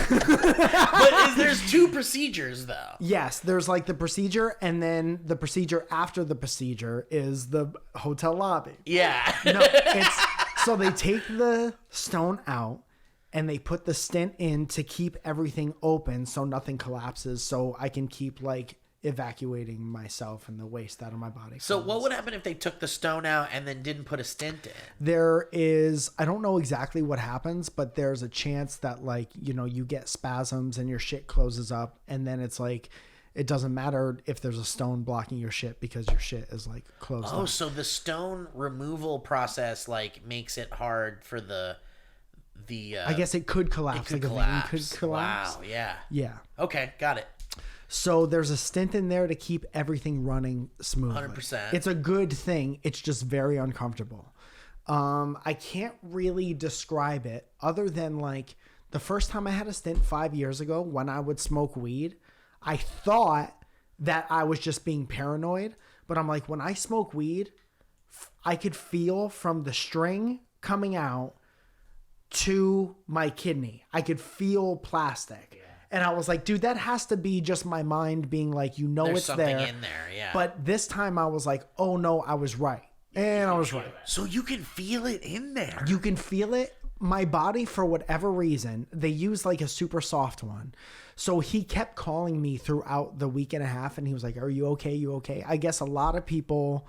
E: But there's 2 procedures though.
B: Yes, there's like the procedure, and then the procedure after the procedure is the hotel lobby.
E: Yeah.
B: No, it's so they take the stone out and they put the stent in to keep everything open so nothing collapses, so I can keep like evacuating myself and the waste out of my body.
E: So what would happen if they took the stone out and then didn't put a stent in?
B: There is, I don't know exactly what happens, but there's a chance that like, you know, you get spasms and your shit closes up, and then it's like, it doesn't matter if there's a stone blocking your shit because your shit is like closed
E: Oh,
B: up.
E: so the stone removal process like makes it hard for the
B: I guess it could collapse.
E: it could
B: like
E: collapse.
B: a vein could collapse.
E: Wow, yeah.
B: Yeah.
E: Okay, got it.
B: So there's a stent in there to keep everything running smoothly.
E: 100%.
B: It's a good thing. It's just very uncomfortable. I can't really describe it other than like the first time I had a stent 5 years ago when I would smoke weed, I thought that I was just being paranoid. But I'm like, when I smoke weed, I could feel from the string coming out to my kidney. I could feel plastic. And I was like, dude, that has to be just my mind being like, you know,
E: There's
B: it's
E: something
B: there.
E: in there, yeah.
B: But this time I was like, oh no, I was right. And I was right.
E: So you can feel it in there.
B: You can feel it. My body, for whatever reason, they use like a super soft one. So he kept calling me throughout the week and a half and he was like, are you okay? You okay? I guess a lot of people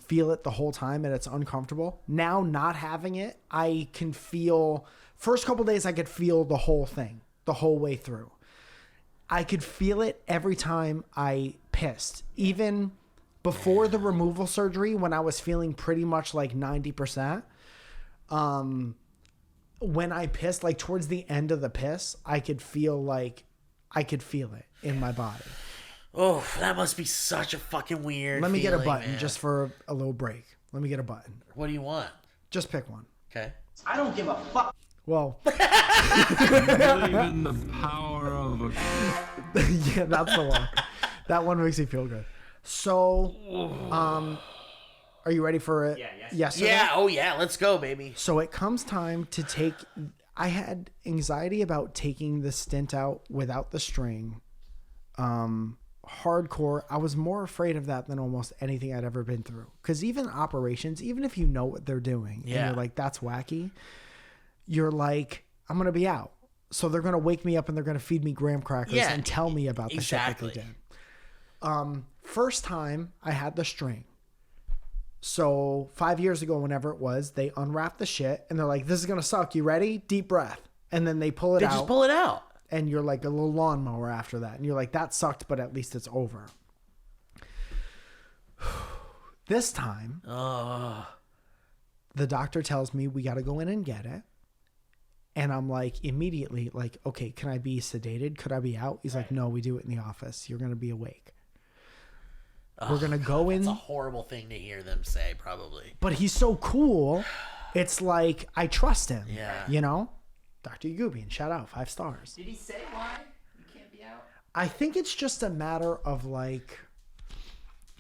B: feel it the whole time and it's uncomfortable. Now not having it, I can feel, first couple days I could feel the whole thing. The whole way through. I could feel it every time I pissed. Even before the removal surgery, when I was feeling pretty much like 90%, when I pissed, like towards the end of the piss, I could feel it in my body.
E: Oh, that must be such a fucking weird
B: Let me get a
E: feeling,
B: button
E: man.
B: just for a little break. Let me get a button.
E: What do you want?
B: Just pick one.
E: Okay.
D: I don't give a fuck.
B: Well,
F: Believe in the power of a...
B: yeah, that's the one. That one makes me feel good. So, are you ready for it?
D: Yeah, yes.
B: Yesterday?
E: Yeah, oh yeah, let's go, baby.
B: So it comes time to take. I had anxiety about taking the stent out without the string. Hardcore. I was more afraid of that than almost anything I'd ever been through. Because even operations, even if you know what they're doing, and
E: Yeah.
B: you're like, that's wacky, you're like, I'm going to be out. So they're going to wake me up and they're going to feed me graham crackers
E: Yeah,
B: and tell me about the
E: exactly.
B: shit that they did. First time I had the string. So 5 years ago, whenever it was, they unwrapped the shit and they're like, this is going to suck. You ready? Deep breath. And then they pull it
E: They
B: out.
E: just pull it out.
B: And you're like a little lawnmower after that. And you're like, that sucked, but at least it's over. This time, the doctor tells me we got to go in and get it. And I'm like, immediately, like, okay, can I be sedated? Could I be out? He's like, no, we do it in the office. You're going to be awake. We're going to go in.
E: It's a horrible thing to hear them say, probably.
B: But he's so cool. It's like, I trust him.
E: Yeah.
B: You know? Dr. Yagubian, shout out, 5 stars.
D: Did he say why you can't be out?
B: I think it's just a matter of like,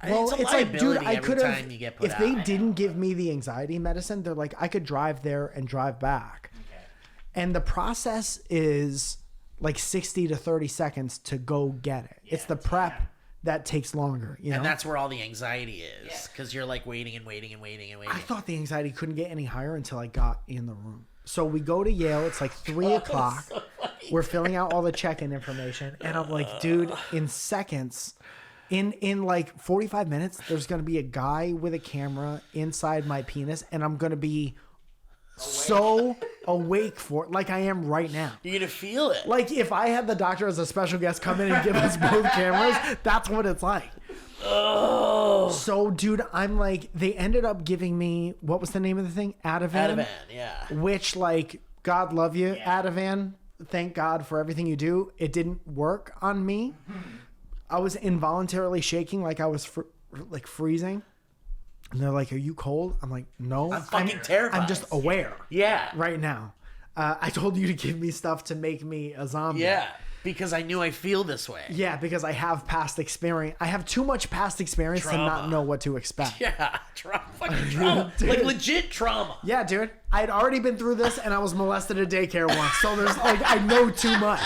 E: It's a
B: like, dude,
E: liability
B: I
E: every
B: could have,
E: time you get put
B: if they
E: out.
B: didn't give me the anxiety medicine, they're like, I could drive there and drive back.
D: Okay.
B: And the process is like 60 to 30 seconds to go get it. It's the prep that takes longer, you know?
E: And that's where all the anxiety is, because you're like waiting and waiting and waiting and waiting.
B: I thought the anxiety couldn't get any higher until I got in the room. So we go to Yale. It's like 3 o'clock.
E: So
B: we're filling out all the check-in information. And I'm like, dude, in seconds, in like 45 minutes, there's going to be a guy with a camera inside my penis. And I'm going to be so awake for it, like I am right now.
E: You're going to feel it.
B: Like if I had the doctor as a special guest come in and give us both cameras, that's what it's like.
E: Oh.
B: So, dude, I'm like, they ended up giving me, what was the name of the thing? Ativan,
E: yeah.
B: Which, like, God love you, Ativan. Thank God for everything you do. It didn't work on me. I was involuntarily shaking like I was like freezing. And they're like, are you cold? I'm like, no.
E: I'm fucking terrified.
B: I'm just aware.
E: Yeah.
B: Right now. I told you to give me stuff to make me a zombie.
E: Yeah. Because I knew I feel this way.
B: Yeah, because I have past experience. I have too much past experience to not know what to expect.
E: Yeah, fucking trauma. Like legit trauma.
B: Yeah, dude. I had already been through this, and I was molested at daycare once. So there's like, I know too much.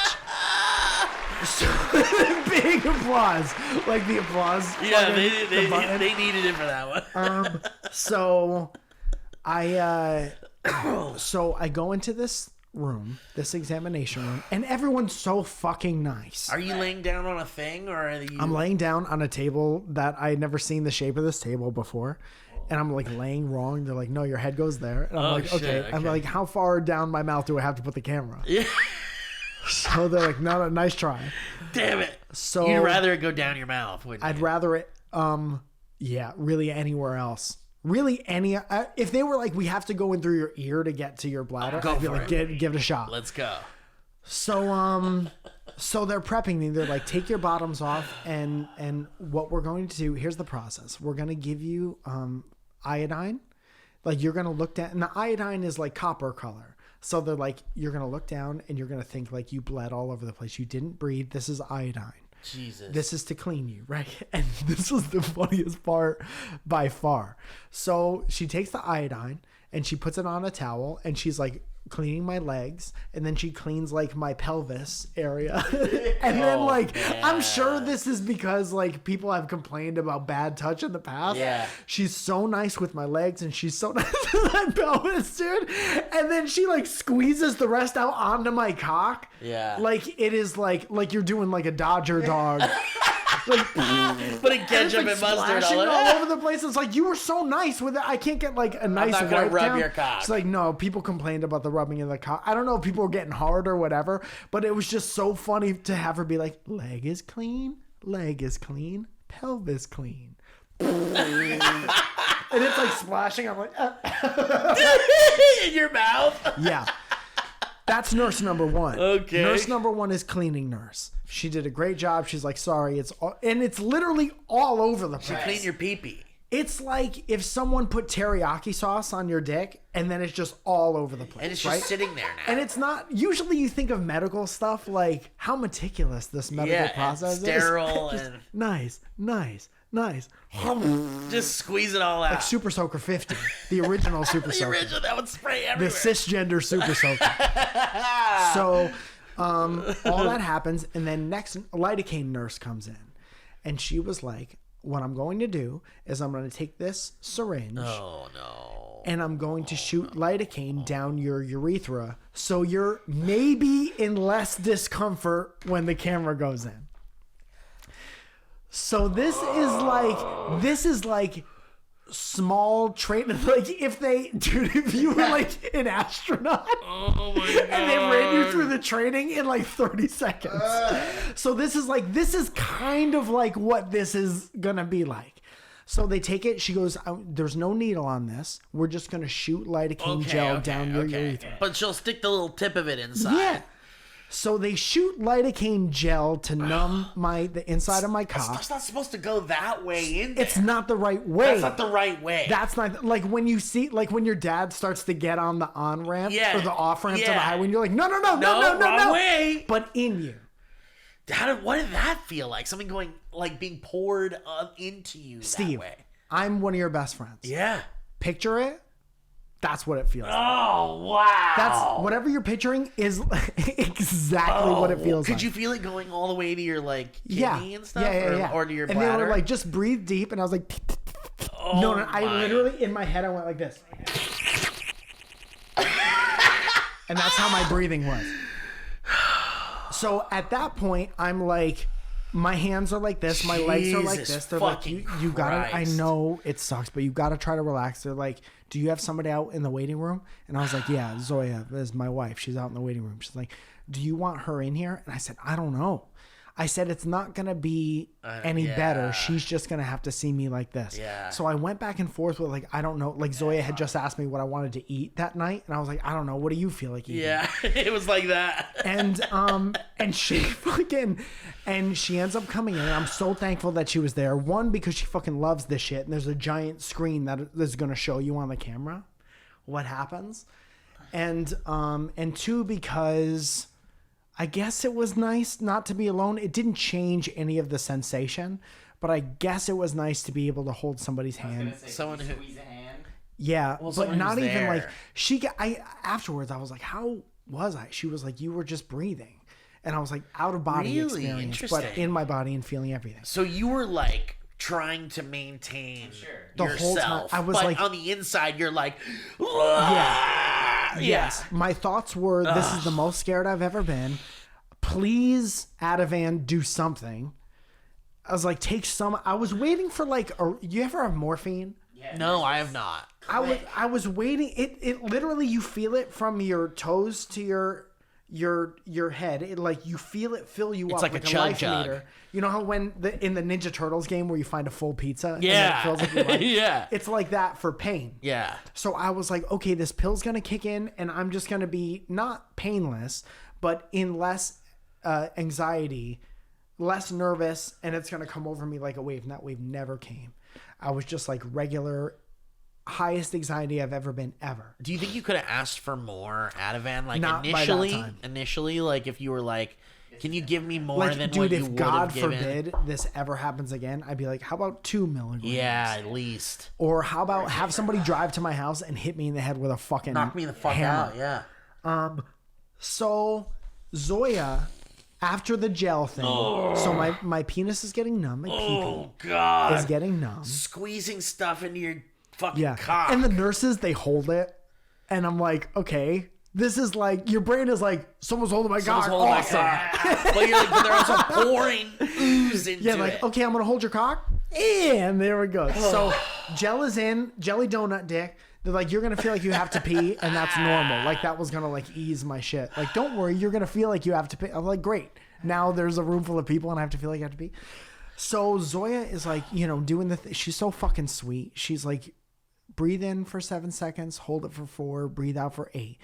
B: So, big applause. Like the applause.
E: Yeah, they needed it for that one.
B: So I go into this room, this examination room, and everyone's so fucking nice.
E: Are you laying down on a thing, or are you...
B: I'm laying down on a table that I had never seen the shape of this table before, and I'm like laying wrong. They're like, no, your head goes there. And I'm like,
E: shit,
B: okay. I'm like, how far down my mouth do I have to put the camera?
E: Yeah.
B: So they're like, no, nice try.
E: Damn it.
B: So
E: you'd rather it go down your mouth, wouldn't
B: I'd
E: you?
B: rather it, yeah, really anywhere else. Really, if they were like, we have to go in through your ear to get to your bladder, I'd be like, give it a shot.
E: Let's go.
B: So, so they're prepping me. They're like, take your bottoms off, and what we're going to do, here's the process. We're going to give you iodine. Like, you're going to look down, and the iodine is like copper color. So they're like, you're going to look down, and you're going to think like you bled all over the place. You didn't breathe. This is iodine.
E: Jesus.
B: This is to clean you, right? And this was the funniest part by far. So she takes the iodine and she puts it on a towel and she's like cleaning my legs, and then she cleans like my pelvis area. And then like,
E: man.
B: I'm sure this is because like people have complained about bad touch in the past.
E: Yeah.
B: She's so nice with my legs and she's so nice with my pelvis, dude. And then she like squeezes the rest out onto my cock.
E: Yeah.
B: Like it is like you're doing like a Dodger dog. Like,
E: putting ketchup and mustard
B: all over the place. It's like, you were so nice with it. I can't get like a nice
E: not gonna
B: wipe
E: rub
B: down.
E: your cock.
B: It's like, no, people complained about the rubbing of the cock. I don't know if people were getting hard or whatever, but it was just so funny to have her be like, leg is clean, pelvis clean. And it's like splashing. I'm like,
E: in your mouth.
B: yeah. That's nurse number one.
E: Okay.
B: Nurse number one is cleaning nurse. She did a great job. She's like, sorry, and it's literally all over the place.
E: Clean your pee-pee.
B: It's like if someone put teriyaki sauce on your dick and then it's just all over the place.
E: And it's
B: right?
E: just sitting there now.
B: And it's not, usually you think of medical stuff like how meticulous this medical process
E: and sterile
B: is.
E: and
B: nice.
E: Just squeeze it all out.
B: Like Super Soaker 50, the original Super
E: The
B: Soaker.
E: original, that would spray
B: The
E: everywhere.
B: cisgender Super Soaker. So all that happens, and then next, a lidocaine nurse comes in, and she was like, what I'm going to do is I'm going to take this syringe
E: Oh, no.
B: and I'm going to shoot lidocaine down your urethra so you're maybe in less discomfort when the camera goes in. So this is like small training. Like if you were like an astronaut
E: Oh, my God.
B: and they ran you through the training in like 30 seconds. So this is kind of like what this is going to be like. So they take it. She goes, there's no needle on this. We're just going to shoot lidocaine gel down your urethra.
E: But she'll stick the little tip of it inside.
B: Yeah. So they shoot lidocaine gel to numb the inside of my cock.
E: It's not supposed to go that way in there.
B: It's not the right way.
E: That's not the right way.
B: That's not like when you see, like when your dad starts to get on the on ramp or the off ramp to the highway, and you're like, no,
E: wrong way.
B: But in you.
E: What did that feel like? Something going, like being poured into you
B: Steve,
E: that way.
B: I'm one of your best friends.
E: Yeah.
B: Picture it. That's what it feels like.
E: Oh, wow.
B: That's whatever you're picturing is exactly what it feels like.
E: Could you feel it going all the way to your like kidney and stuff?
B: Yeah.
E: Or to your
B: and
E: bladder?
B: they were like, just breathe deep. And I was like, no, I literally, in my head, I went like this. And that's how my breathing was. So at that point, I'm like, my hands are like this, my legs are like this. They're like, you gotta, I know it sucks, but you gotta try to relax. They're like, do you have somebody out in the waiting room? And I was like, yeah, Zoya is my wife. She's out in the waiting room. She's like, do you want her in here? And I said, I don't know. I said, it's not going to be any better. She's just going to have to see me like this.
E: Yeah.
B: So I went back and forth with like, I don't know. Like Zoya had just asked me what I wanted to eat that night. And I was like, I don't know. What do you feel like eating?
E: Yeah, it was like that.
B: And she she ends up coming in. And I'm so thankful that she was there. One, because she fucking loves this shit. And there's a giant screen that is going to show you on the camera what happens. And two, because I guess it was nice not to be alone. It didn't change any of the sensation, but I guess it was nice to be able to hold somebody's hand.
E: Someone who
D: Squeeze a hand.
B: Yeah,
E: Well,
B: but
E: someone
B: not
E: who's
B: even
E: there.
B: like afterwards I was like, how was I? She was like, you were just breathing. And I was like, out of body
E: Really?
B: experience, but
E: Interesting.
B: in my body and feeling everything.
E: So you were like trying to maintain
B: The
E: yourself.
B: whole time, I was
E: but
B: like-
E: on the inside, you're like,
B: Yeah. Yes. My thoughts were, this is the most scared I've ever been. Please, Ativan, do something. I was like, take some. I was waiting for like, you ever have morphine?
E: No, I have not.
B: I was waiting. It literally, you feel it from your toes to your head. It like you feel it fill you up
E: like a chug
B: life
E: jug.
B: meter. You know how when in the Ninja Turtles game where you find a full pizza,
E: Yeah.
B: and then it fills up your life?
E: Yeah.
B: It's like that for pain.
E: Yeah.
B: So I was like, okay, this pill's gonna kick in, and I'm just gonna be not painless, but in less anxiety, less nervous, and it's gonna come over me like a wave. And that wave never came. I was just like regular, highest anxiety I've ever been ever.
E: Do you think you could have asked for more, Ativan? Like
B: Not by that time.
E: initially, like if you were like, can you give me more
B: Like,
E: than
B: dude,
E: what you
B: if
E: would
B: God
E: have given?
B: forbid this ever happens again, I'd be like, how about 2 milligrams?
E: Yeah, at least.
B: Or how about have somebody drive to my house and hit me in the head with a fucking
E: Knock me the fuck
B: hammer.
E: out, yeah.
B: So Zoya, after the gel thing, so my penis is getting numb, my pee-pee
E: Oh, God.
B: is getting numb.
E: Squeezing stuff into your fucking
B: Yeah.
E: cock.
B: And the nurses, they hold it. And I'm like, okay, this is like, your brain is like, someone's holding my cock.
E: Someone's holding my
B: Awesome.
E: cock. But you're like, but they're also pouring ooze into
B: Yeah, like,
E: it.
B: okay, I'm going to hold your cock. And there we go. So gel is in, jelly donut dick. They're like, you're going to feel like you have to pee, and that's normal. Like, that was going to, like, ease my shit. Like, don't worry, you're going to feel like you have to pee. I'm like, great. Now there's a room full of people, and I have to feel like I have to pee. So Zoya is, like, you know, doing the she's so fucking sweet. She's like, breathe in for 7 seconds, hold it for 4, breathe out for 8.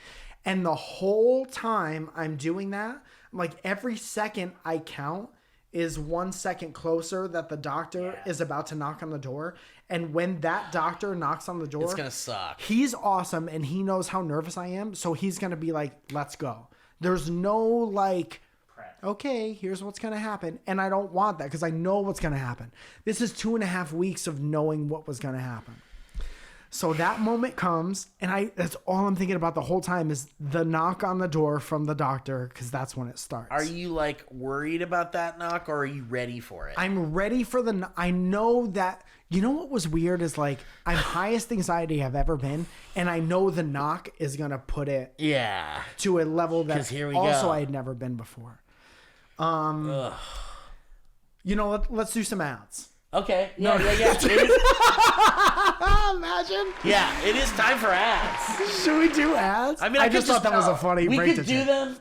B: And the whole time I'm doing that, I'm like, every second I count is 1 second closer that the doctor is about to knock on the door. And when that doctor knocks on the door,
E: It's gonna suck.
B: he's awesome and he knows how nervous I am. So he's going to be like, let's go. There's no like, okay, here's what's going to happen. And I don't want that because I know what's going to happen. This is 2.5 weeks of knowing what was going to happen. So that moment comes, and that's all I'm thinking about the whole time is the knock on the door from the doctor, because that's when it starts.
E: Are you like worried about that knock, or are you ready for it?
B: I'm ready for I know that, you know what was weird is like, I'm highest anxiety I've ever been, and I know the knock is going to put it
E: Yeah.
B: to a level that
E: 'Cause here we
B: also
E: go.
B: I had never been before. You know, let's do some ads.
E: Okay. Yeah. It is,
B: Imagine.
E: yeah. It is time for ads.
B: Should we do ads?
E: I mean,
B: I
E: could
B: just thought that was a funny
E: We
B: break
E: could
B: to
E: do
B: take.
E: them,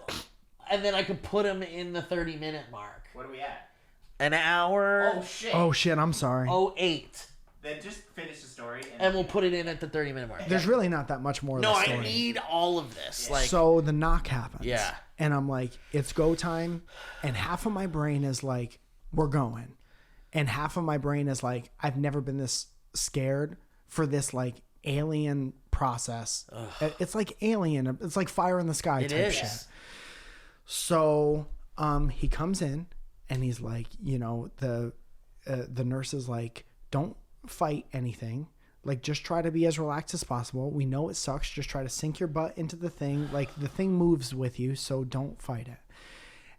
E: and then I could put them in the 30-minute mark.
D: What are we at?
E: An hour.
D: Oh shit.
B: Oh shit, I'm sorry.
E: 08.
D: Then just finish the story
E: And we'll put it in at the 30-minute mark.
B: There's really not that much more
E: No,
B: of the story.
E: I need all of this. Like,
B: So the knock happens.
E: Yeah.
B: And I'm like, it's go time. And half of my brain is like, we're going. And half of my brain is like, I've never been this scared for this like alien process. It's like alien. It's like fire in the sky
E: it
B: type
E: is.
B: shit. So he comes in and he's like, you know, the nurse is like, don't fight anything. Like, just try to be as relaxed as possible. We know it sucks. Just try to sink your butt into the thing. Like, the thing moves with you, so don't fight it.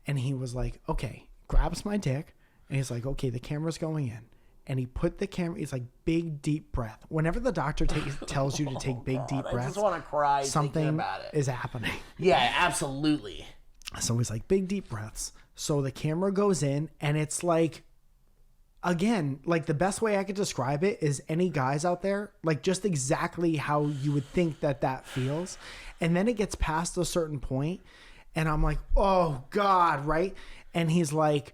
B: And he was like, okay, grabs my dick. And he's like, okay, the camera's going in. And he put the camera, he's like, big, deep breath. Whenever the doctor tells you to take big, deep breaths,
E: I just want to cry
B: something
E: thinking about it.
B: is happening.
E: Yeah, absolutely.
B: So he's like, big, deep breaths. So the camera goes in, and it's like, again, like the best way I could describe it is any guys out there, like just exactly how you would think that feels. And then it gets past a certain point, and I'm like, oh God, right? And he's like,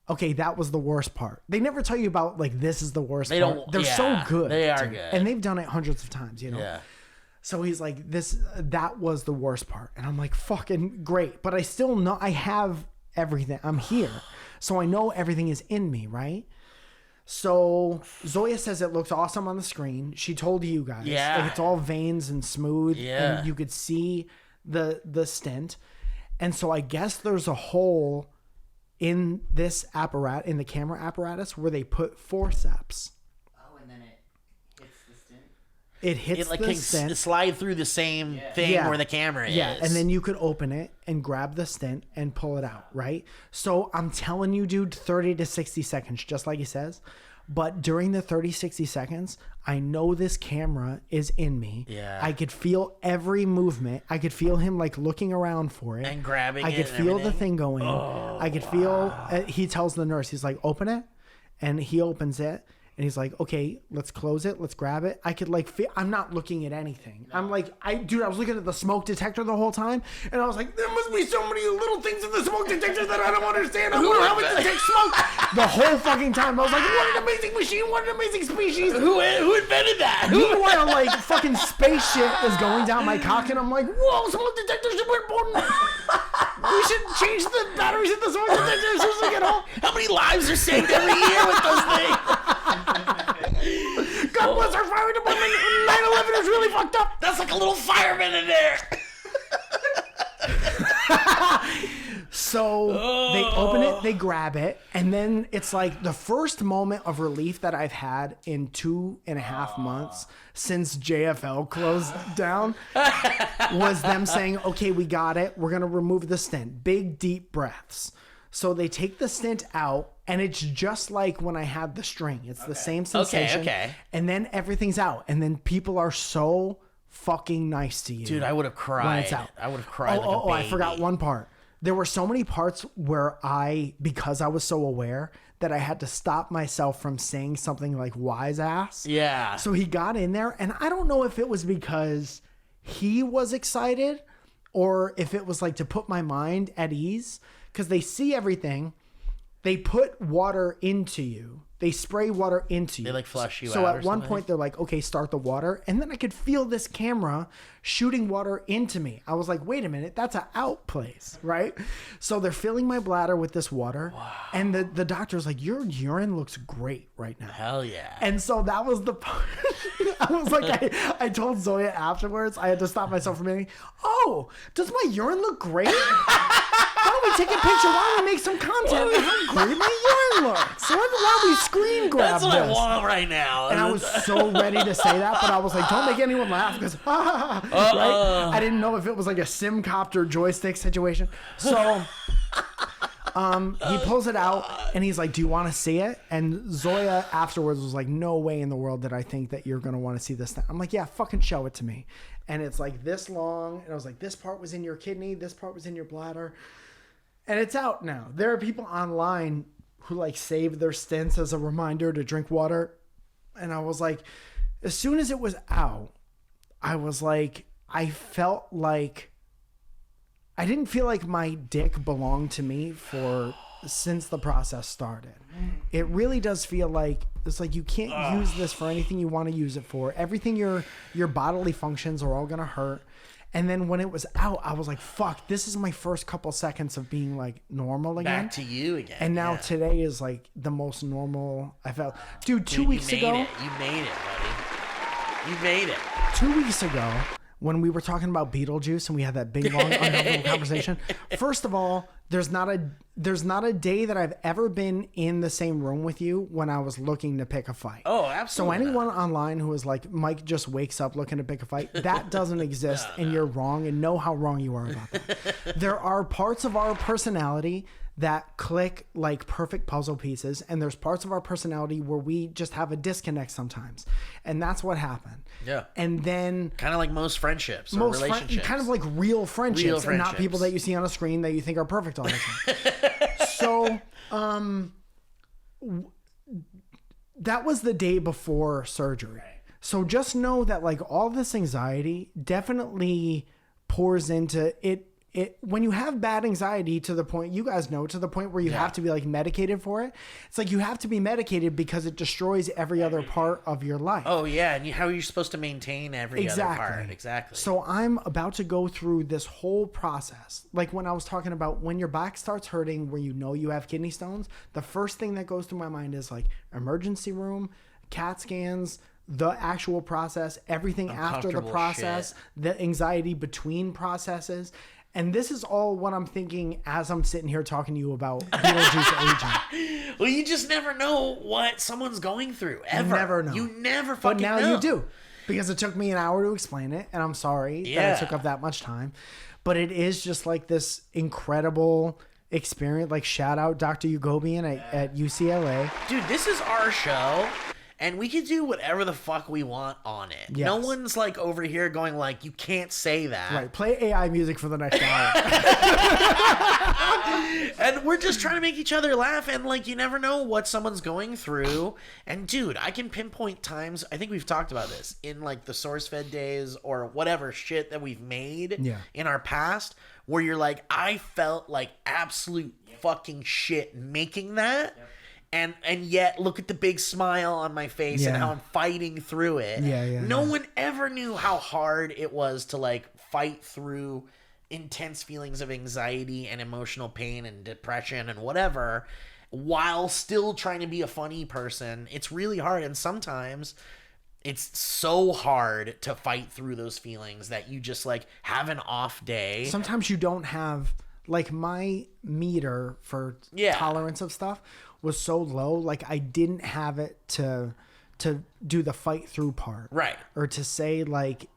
B: okay, that was the worst part. They never tell you about like, this is the worst part. They're so good.
E: They are
B: dude.
E: good.
B: And they've done it hundreds of times, you know?
E: Yeah.
B: So he's like, that was the worst part. And I'm like, fucking great. But I still know I have everything. I'm here. So I know everything is in me, right? So Zoya says it looks awesome on the screen. She told you guys.
E: Yeah.
B: Like, it's all veins and smooth.
E: Yeah.
B: And you could see the stent. And so I guess there's a hole in this apparatus, in the camera apparatus, where they put forceps.
G: Oh, and then it hits the stint.
B: It hits
E: It like
B: the
E: can
B: stent.
E: slide through the same thing
B: Yeah.
E: where the camera is.
B: Yeah, and then you could open it and grab the stent and pull it out, right? So I'm telling you, dude, 30 to 60 seconds, just like he says. But during the 30, 60 seconds, I know this camera is in me.
E: Yeah.
B: I could feel every movement. I could feel him like looking around for it.
E: And grabbing
B: I
E: it
B: could
E: and
B: feel the
E: everything?
B: thing going. I could feel, he tells the nurse, he's like, open it. And he opens it. And he's like, okay, let's close it. Let's grab it. I could like feel, I'm not looking at anything. I'm like, I was looking at the smoke detector the whole time. And I was like, there must be so many little things in the smoke detector that I don't understand. I wonder how it detects smoke. The whole fucking time. I was like, what an amazing machine. What an amazing species.
E: Who invented that?
B: Meanwhile, like fucking space shit is going down my cock. And I'm like, whoa, smoke detector's super important. We should change the batteries in the smoke detector as soon as we get home.
E: How many lives are saved every year with those things?
B: God bless our fire department. 9/11 is really fucked up.
E: That's like a little fireman in there.
B: So they open it, they grab it, and then it's like the first moment of relief that I've had in 2.5 months since JFL closed down was them saying, okay, we got it. We're going to remove the stent. Big, deep breaths. So they take the stent out, and it's just like when I had the string. It's the same sensation.
E: Okay.
B: And then everything's out. And then people are so fucking nice to you.
E: Dude, I would have cried.
B: When it's out.
E: I would have cried like a
B: I
E: baby.
B: forgot one part. There were so many parts where because I was so aware, that I had to stop myself from saying something like wise ass.
E: Yeah.
B: So he got in there, and I don't know if it was because he was excited or if it was like to put my mind at ease, because they see everything. They put water into you. They spray water into you.
E: They, like, flush you
B: so
E: out
B: at
E: or
B: one
E: something?
B: point, they're like, okay, start the water. And then I could feel this camera shooting water into me. I was like, wait a minute, that's an out place, right? So they're filling my bladder with this water. Wow. And the doctor's like, your urine looks great right now.
E: Hell yeah.
B: And so that was the part. I was like, I told Zoya afterwards, I had to stop myself from being, oh, does my urine look great? Why don't we take a picture? Why don't we make some content of how great my urine looks? Why don't we screen grab
E: That's what
B: this?
E: I want right now.
B: And I was so ready to say that, but I was like, don't make anyone laugh because, right? I didn't know if it was like a Simcopter joystick situation. So he pulls it out and he's like, do you want to see it? And Zoya afterwards was like, no way in the world that I think that you're going to want to see this thing. I'm like, yeah, fucking show it to me. And it's like this long. And I was like, this part was in your kidney. This part was in your bladder. And it's out now. There are people online who like save their stints as a reminder to drink water. And I was like, as soon as it was out, I was like, I felt like I didn't feel like my dick belonged to me since the process started. It really does feel like it's like you can't use this for anything you want to use it for. Everything your bodily functions are all gonna hurt. And then when it was out, I was like, fuck, this is my first couple seconds of being like normal again.
E: Back to you again.
B: And now today is like the most normal I felt. Dude, 2 weeks ago.
E: You made it, buddy. You made it.
B: 2 weeks ago, when we were talking about Beetlejuice and we had that big, long, uncomfortable conversation, first of all, there's not a day that I've ever been in the same room with you when I was looking to pick a fight.
E: Oh,
B: So
E: absolutely.
B: anyone online who is like, Mike just wakes up looking to pick a fight, that doesn't exist, and you're wrong, and know how wrong you are about that. There are parts of our personality that click like perfect puzzle pieces, and there's parts of our personality where we just have a disconnect sometimes, and that's what happened.
E: Yeah.
B: And then
E: Kind of like most friendships or relationships.
B: kind of like real friendships, and not people that you see on a screen that you think are perfect all the time. So, that was the day before surgery. So just know that like all this anxiety definitely pours into it. When you have bad anxiety to the point, you guys know, to the point where you have to be like medicated for it. It's like you have to be medicated because it destroys every other part of your life.
E: Oh yeah, and how are you supposed to maintain every other part? Exactly.
B: So I'm about to go through this whole process. Like when I was talking about when your back starts hurting, where you know you have kidney stones, the first thing that goes through my mind is like emergency room, CAT scans, the actual process, everything after the process, the anxiety between processes. And this is all what I'm thinking as I'm sitting here talking to you about Beetlejuice aging.
E: Well, you just never know what someone's going through, ever.
B: You never know.
E: You never fucking
B: But now
E: know.
B: you do. Because it took me an hour to explain it, and I'm sorry that it took up that much time. But it is just like this incredible experience. Like, shout out Dr. Ugobian at UCLA.
E: Dude, this is our show, and we can do whatever the fuck we want on it.
B: Yes.
E: No one's like over here going like, you can't say that.
B: Right, play AI music for the next hour.
E: And we're just trying to make each other laugh, and like you never know what someone's going through. And dude, I can pinpoint times, I think we've talked about this in like the SourceFed days or whatever shit that we've made in our past, where you're like, I felt like absolute fucking shit making that. And yet look at the big smile on my face and how I'm fighting through it. No one ever knew how hard it was to like fight through intense feelings of anxiety and emotional pain and depression and whatever while still trying to be a funny person. It's really hard, and sometimes it's so hard to fight through those feelings that you just like have an off day.
B: Sometimes you don't have, like, my meter for tolerance of stuff was so low, like I didn't have it to do the fight through part.
E: Right.
B: Or to say like,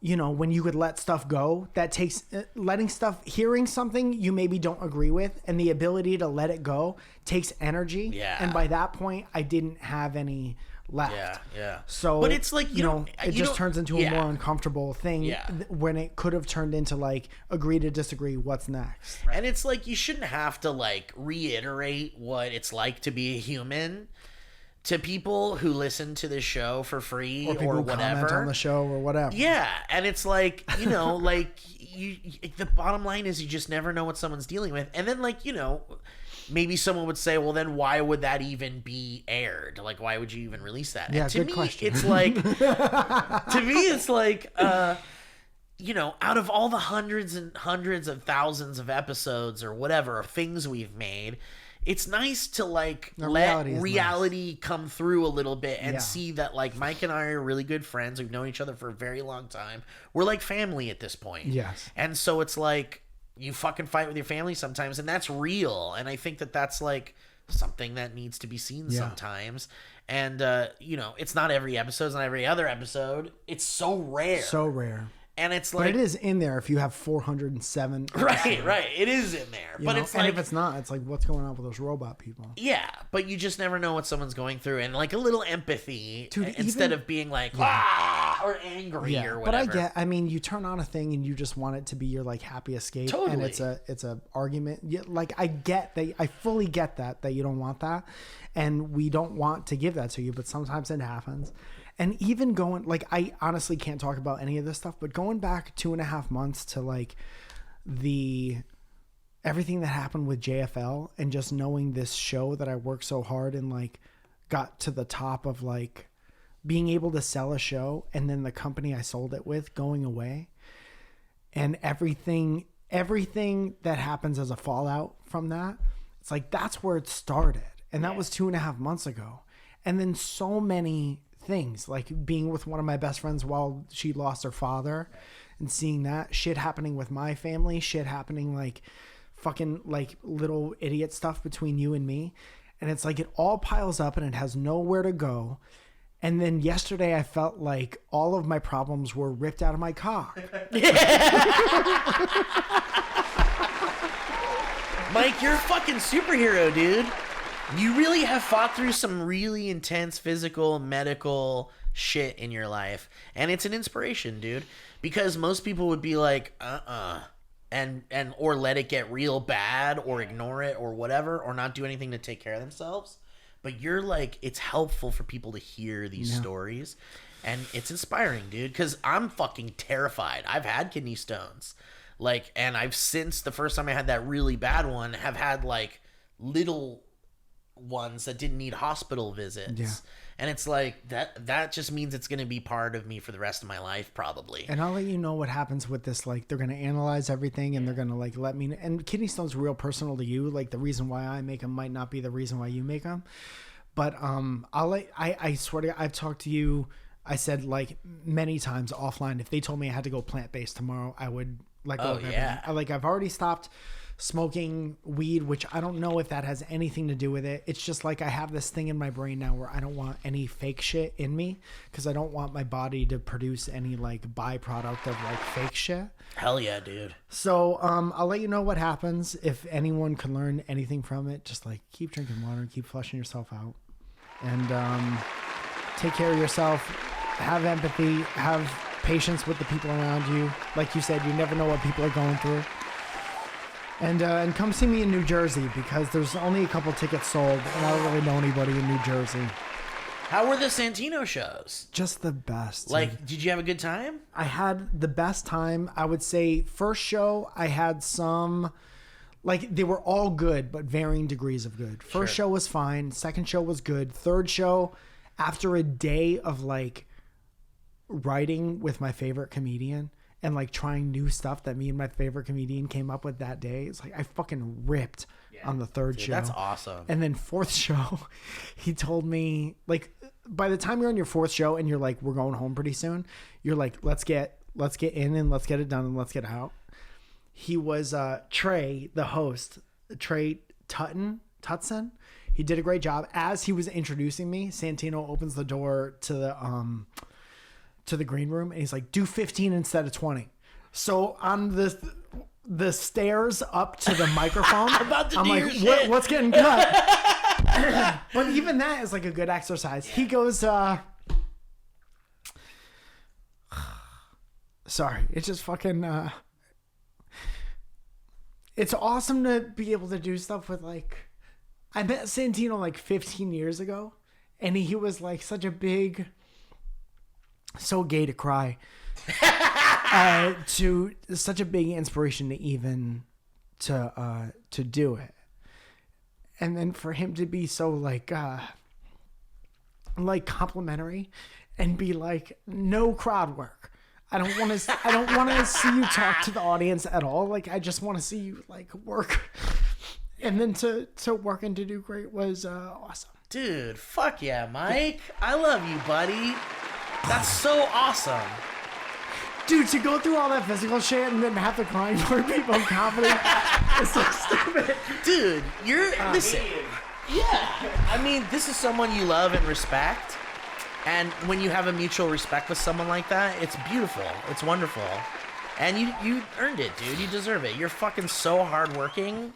B: you know, when you could let stuff go, that takes letting stuff, hearing something you maybe don't agree with, and the ability to let it go takes energy.
E: Yeah.
B: And by that point, I didn't have any left.
E: Yeah.
B: So,
E: but it's like,
B: you know, it just turns into a more uncomfortable thing when it could have turned into like agree to disagree. What's next?
E: And it's like, you shouldn't have to like reiterate what it's like to be a human to people who listen to this show for free
B: Or people who
E: whatever
B: comment on the show or whatever.
E: Yeah, and it's like, you know, like you the bottom line is you just never know what someone's dealing with. And then like, you know, maybe someone would say, well, then why would that even be aired? Like, why would you even release that?
B: Yeah,
E: and to
B: good
E: me,
B: question.
E: it's like, to me, it's like, you know, out of all the hundreds and hundreds of thousands of episodes or whatever, or things we've made, it's nice to like let reality come through a little bit and see that like Mike and I are really good friends. We've known each other for a very long time. We're like family at this point.
B: Yes.
E: And so it's like, you fucking fight with your family sometimes, and that's real. And I think that that's like something that needs to be seen sometimes. And you know, it's not every episode, it's not every other episode. It's so rare.
B: So rare.
E: And it's like,
B: but it is in there if you have 407.
E: Right. It is in there. But it's like,
B: and if it's not, it's like, what's going on with those robot people?
E: Yeah, but you just never know what someone's going through, and like a little empathy instead of being like or angry or whatever.
B: But I mean, you turn on a thing and you just want it to be your like happy escape.
E: Totally.
B: And it's a argument. Like I get that, I fully get that you don't want that, and we don't want to give that to you, but sometimes it happens. And even going, like, I honestly can't talk about any of this stuff, but going back 2.5 months to like everything that happened with JFL, and just knowing this show that I worked so hard and like got to the top of like being able to sell a show, and then the company I sold it with going away, and everything that happens as a fallout from that, it's like, that's where it started. And that was 2.5 months ago. And then so many things, like being with one of my best friends while she lost her father, and seeing that shit happening with my family, shit happening like fucking like little idiot stuff between you and me. And it's like it all piles up and it has nowhere to go. And then yesterday I felt like all of my problems were ripped out of my cock.
E: Mike, you're a fucking superhero, dude. You really have fought through some really intense physical, medical shit in your life. And it's an inspiration, dude. Because most people would be like, and or let it get real bad or ignore it or whatever, or not do anything to take care of themselves. But you're like, it's helpful for people to hear these stories. And it's inspiring, dude, because I'm fucking terrified. I've had kidney stones. Like, and I've since the first time I had that really bad one, have had like little ones that didn't need hospital visits.
B: Yeah.
E: And it's like, that just means it's going to be part of me for the rest of my life, probably.
B: And I'll let you know what happens with this. Like, they're going to analyze everything and they're going to like let me, and kidney stones are real personal to you. Like the reason why I make them might not be the reason why you make them. But I swear to God, I've talked to you. I said like many times offline, if they told me I had to go plant-based tomorrow, I would let go of everything. Like I've already stopped smoking weed, which I don't know if that has anything to do with it. It's just like I have this thing in my brain now where I don't want any fake shit in me because I don't want my body to produce any like byproduct of like fake shit.
E: Hell yeah, dude.
B: So I'll let you know what happens. If anyone can learn anything from it, just like keep drinking water and keep flushing yourself out, and take care of yourself. Have empathy. Have patience with the people around you. Like you said, you never know what people are going through. And come see me in New Jersey because there's only a couple tickets sold, and I don't really know anybody in New Jersey.
E: How were the Santino shows?
B: Just the best.
E: Like, did you have a good time?
B: I had the best time. I would say first show, I had some, like they were all good, but varying degrees of good. First show was fine. Second show was good. Third show, after a day of like writing with my favorite comedian and like trying new stuff that me and my favorite comedian came up with that day, it's like I fucking ripped on the third show.
E: That's awesome.
B: And then fourth show, he told me, like, by the time you're on your fourth show and you're like, we're going home pretty soon, you're like, let's get in and let's get it done and let's get out. He was Trey, the host, Trey Tutson. He did a great job. As he was introducing me, Santino opens the door to the green room and he's like, do 15 instead of 20. So on the stairs up to the microphone, I'm like, what's getting cut? But even that is like a good exercise. He goes, sorry, it's just fucking, it's awesome to be able to do stuff with like, I met Santino like 15 years ago and he was like such a big, so gay to cry. To such a big inspiration to even to do it, and then for him to be so like complimentary and be like, no crowd work. I don't want to see you talk to the audience at all. Like I just want to see you like work, and then to work and to do great was awesome.
E: Dude, fuck yeah, Mike. I love you, buddy. That's so awesome.
B: Dude, to go through all that physical shit and then have to crying for people confident is so stupid.
E: Dude, listen. Yeah. I mean, this is someone you love and respect. And when you have a mutual respect with someone like that, it's beautiful. It's wonderful. And you earned it, dude. You deserve it. You're fucking so hardworking.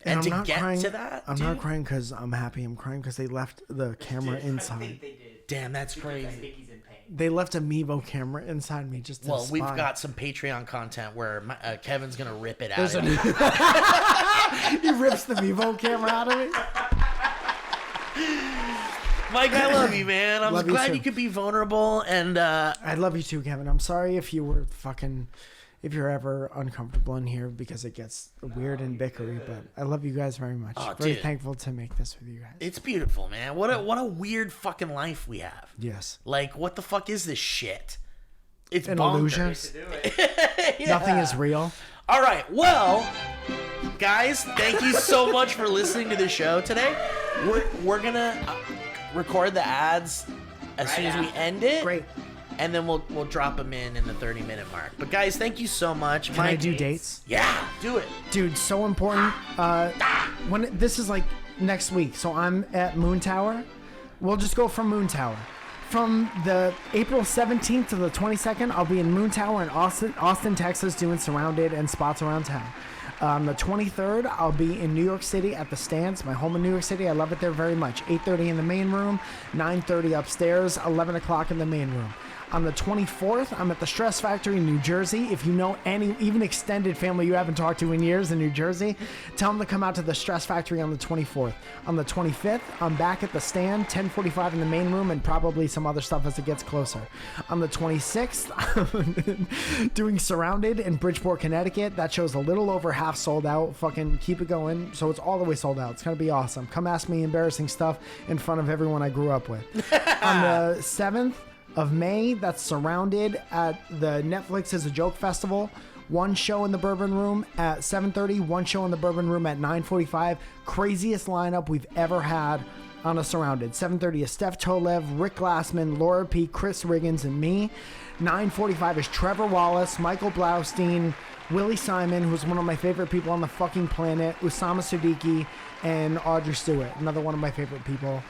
E: And to get to that,
B: I'm not crying because I'm happy. I'm crying because they left the camera
D: I
B: inside.
D: think they did.
E: Damn, that's
D: I
E: crazy.
D: think he's in pain.
B: They left a Mevo camera inside me just to
E: Well, we've
B: spy.
E: got some Patreon content where Kevin's going to rip it out.
B: He rips the Mevo camera out of me.
E: Mike, I love you, man. I'm
B: Love you
E: glad
B: too.
E: you could be vulnerable. And
B: I love you too, Kevin. I'm sorry if you're ever uncomfortable in here because it gets weird and bickery, but I love you guys very much.
E: Oh,
B: very
E: dude.
B: thankful to make this with you guys.
E: it's beautiful, man. What a weird fucking life we have.
B: Yes.
E: Like, what the fuck is this shit? It's
B: An
E: bonkers.
B: illusion.
D: To do it.
E: Yeah.
B: Nothing is real.
E: All right. Well, guys, thank you so much for listening to the show today. We're gonna record the ads as soon as we end it.
B: Great.
E: and then we'll drop them in the 30-minute mark. But guys, thank you so much.
B: Can I do dates?
E: Yeah, do it.
B: Dude, so important. When this is like next week, so I'm at Moon Tower. We'll just go from Moon Tower. From the April 17th to the 22nd, I'll be in Moon Tower in Austin, Texas, doing Surrounded and spots around town. The 23rd, I'll be in New York City at the Stint, my home in New York City. I love it there very much. 8:30 in the main room, 9:30 upstairs, 11 o'clock in the main room. On the 24th, I'm at the Stress Factory in New Jersey. If you know any, even extended family you haven't talked to in years in New Jersey, tell them to come out to the Stress Factory on the 24th. On the 25th, I'm back at the Stand, 10:45 in the main room, and probably some other stuff as it gets closer. On the 26th, I'm doing Surrounded in Bridgeport, Connecticut. That show's a little over half sold out. Fucking keep it going. So it's all the way sold out. It's going to be awesome. Come ask me embarrassing stuff in front of everyone I grew up with. On the 7th, of May, that's Surrounded at the Netflix is a Joke Festival. One show in the Bourbon Room at 7:30, one show in the Bourbon Room at 9:45. Craziest lineup we've ever had on a Surrounded. 7:30 is Steph Tolev, Rick Glassman, Laura P., Chris Riggins, and me. 9:45 is Trevor Wallace, Michael Blaustein, Willie Simon, who's one of my favorite people on the fucking planet, Usama Siddiqui, and Audrey Stewart, another one of my favorite people.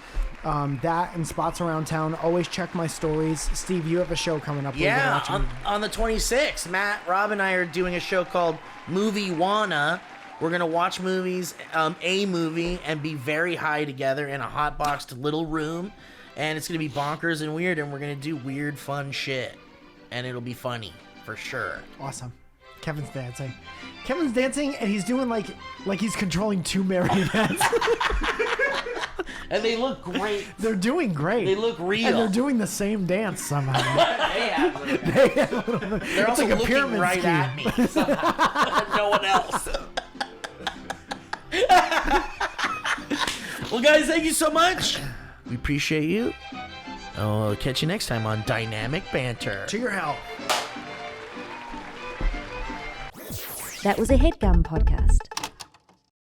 B: That and spots around town. Always check my stories. Steve, you have a show coming up.
E: Yeah, on the 26th, Matt, Rob, and I are doing a show called Movie Wanna. We're going to watch movies, a movie, and be very high together in a hot-boxed little room. And it's going to be bonkers and weird, and we're going to do weird, fun shit. And it'll be funny, for sure.
B: Awesome. Kevin's dancing, and he's doing like he's controlling two marionettes.
E: And they look great.
B: They're doing great.
E: They look real.
B: And they're doing the same dance somehow.
E: They're also
B: like a
E: looking
B: pyramid
E: right
B: scheme.
E: at me. No one else. Well, guys, thank you so much. We appreciate you. I'll catch you next time on Dynamic Banter.
B: To your health.
H: That was a HeadGum podcast.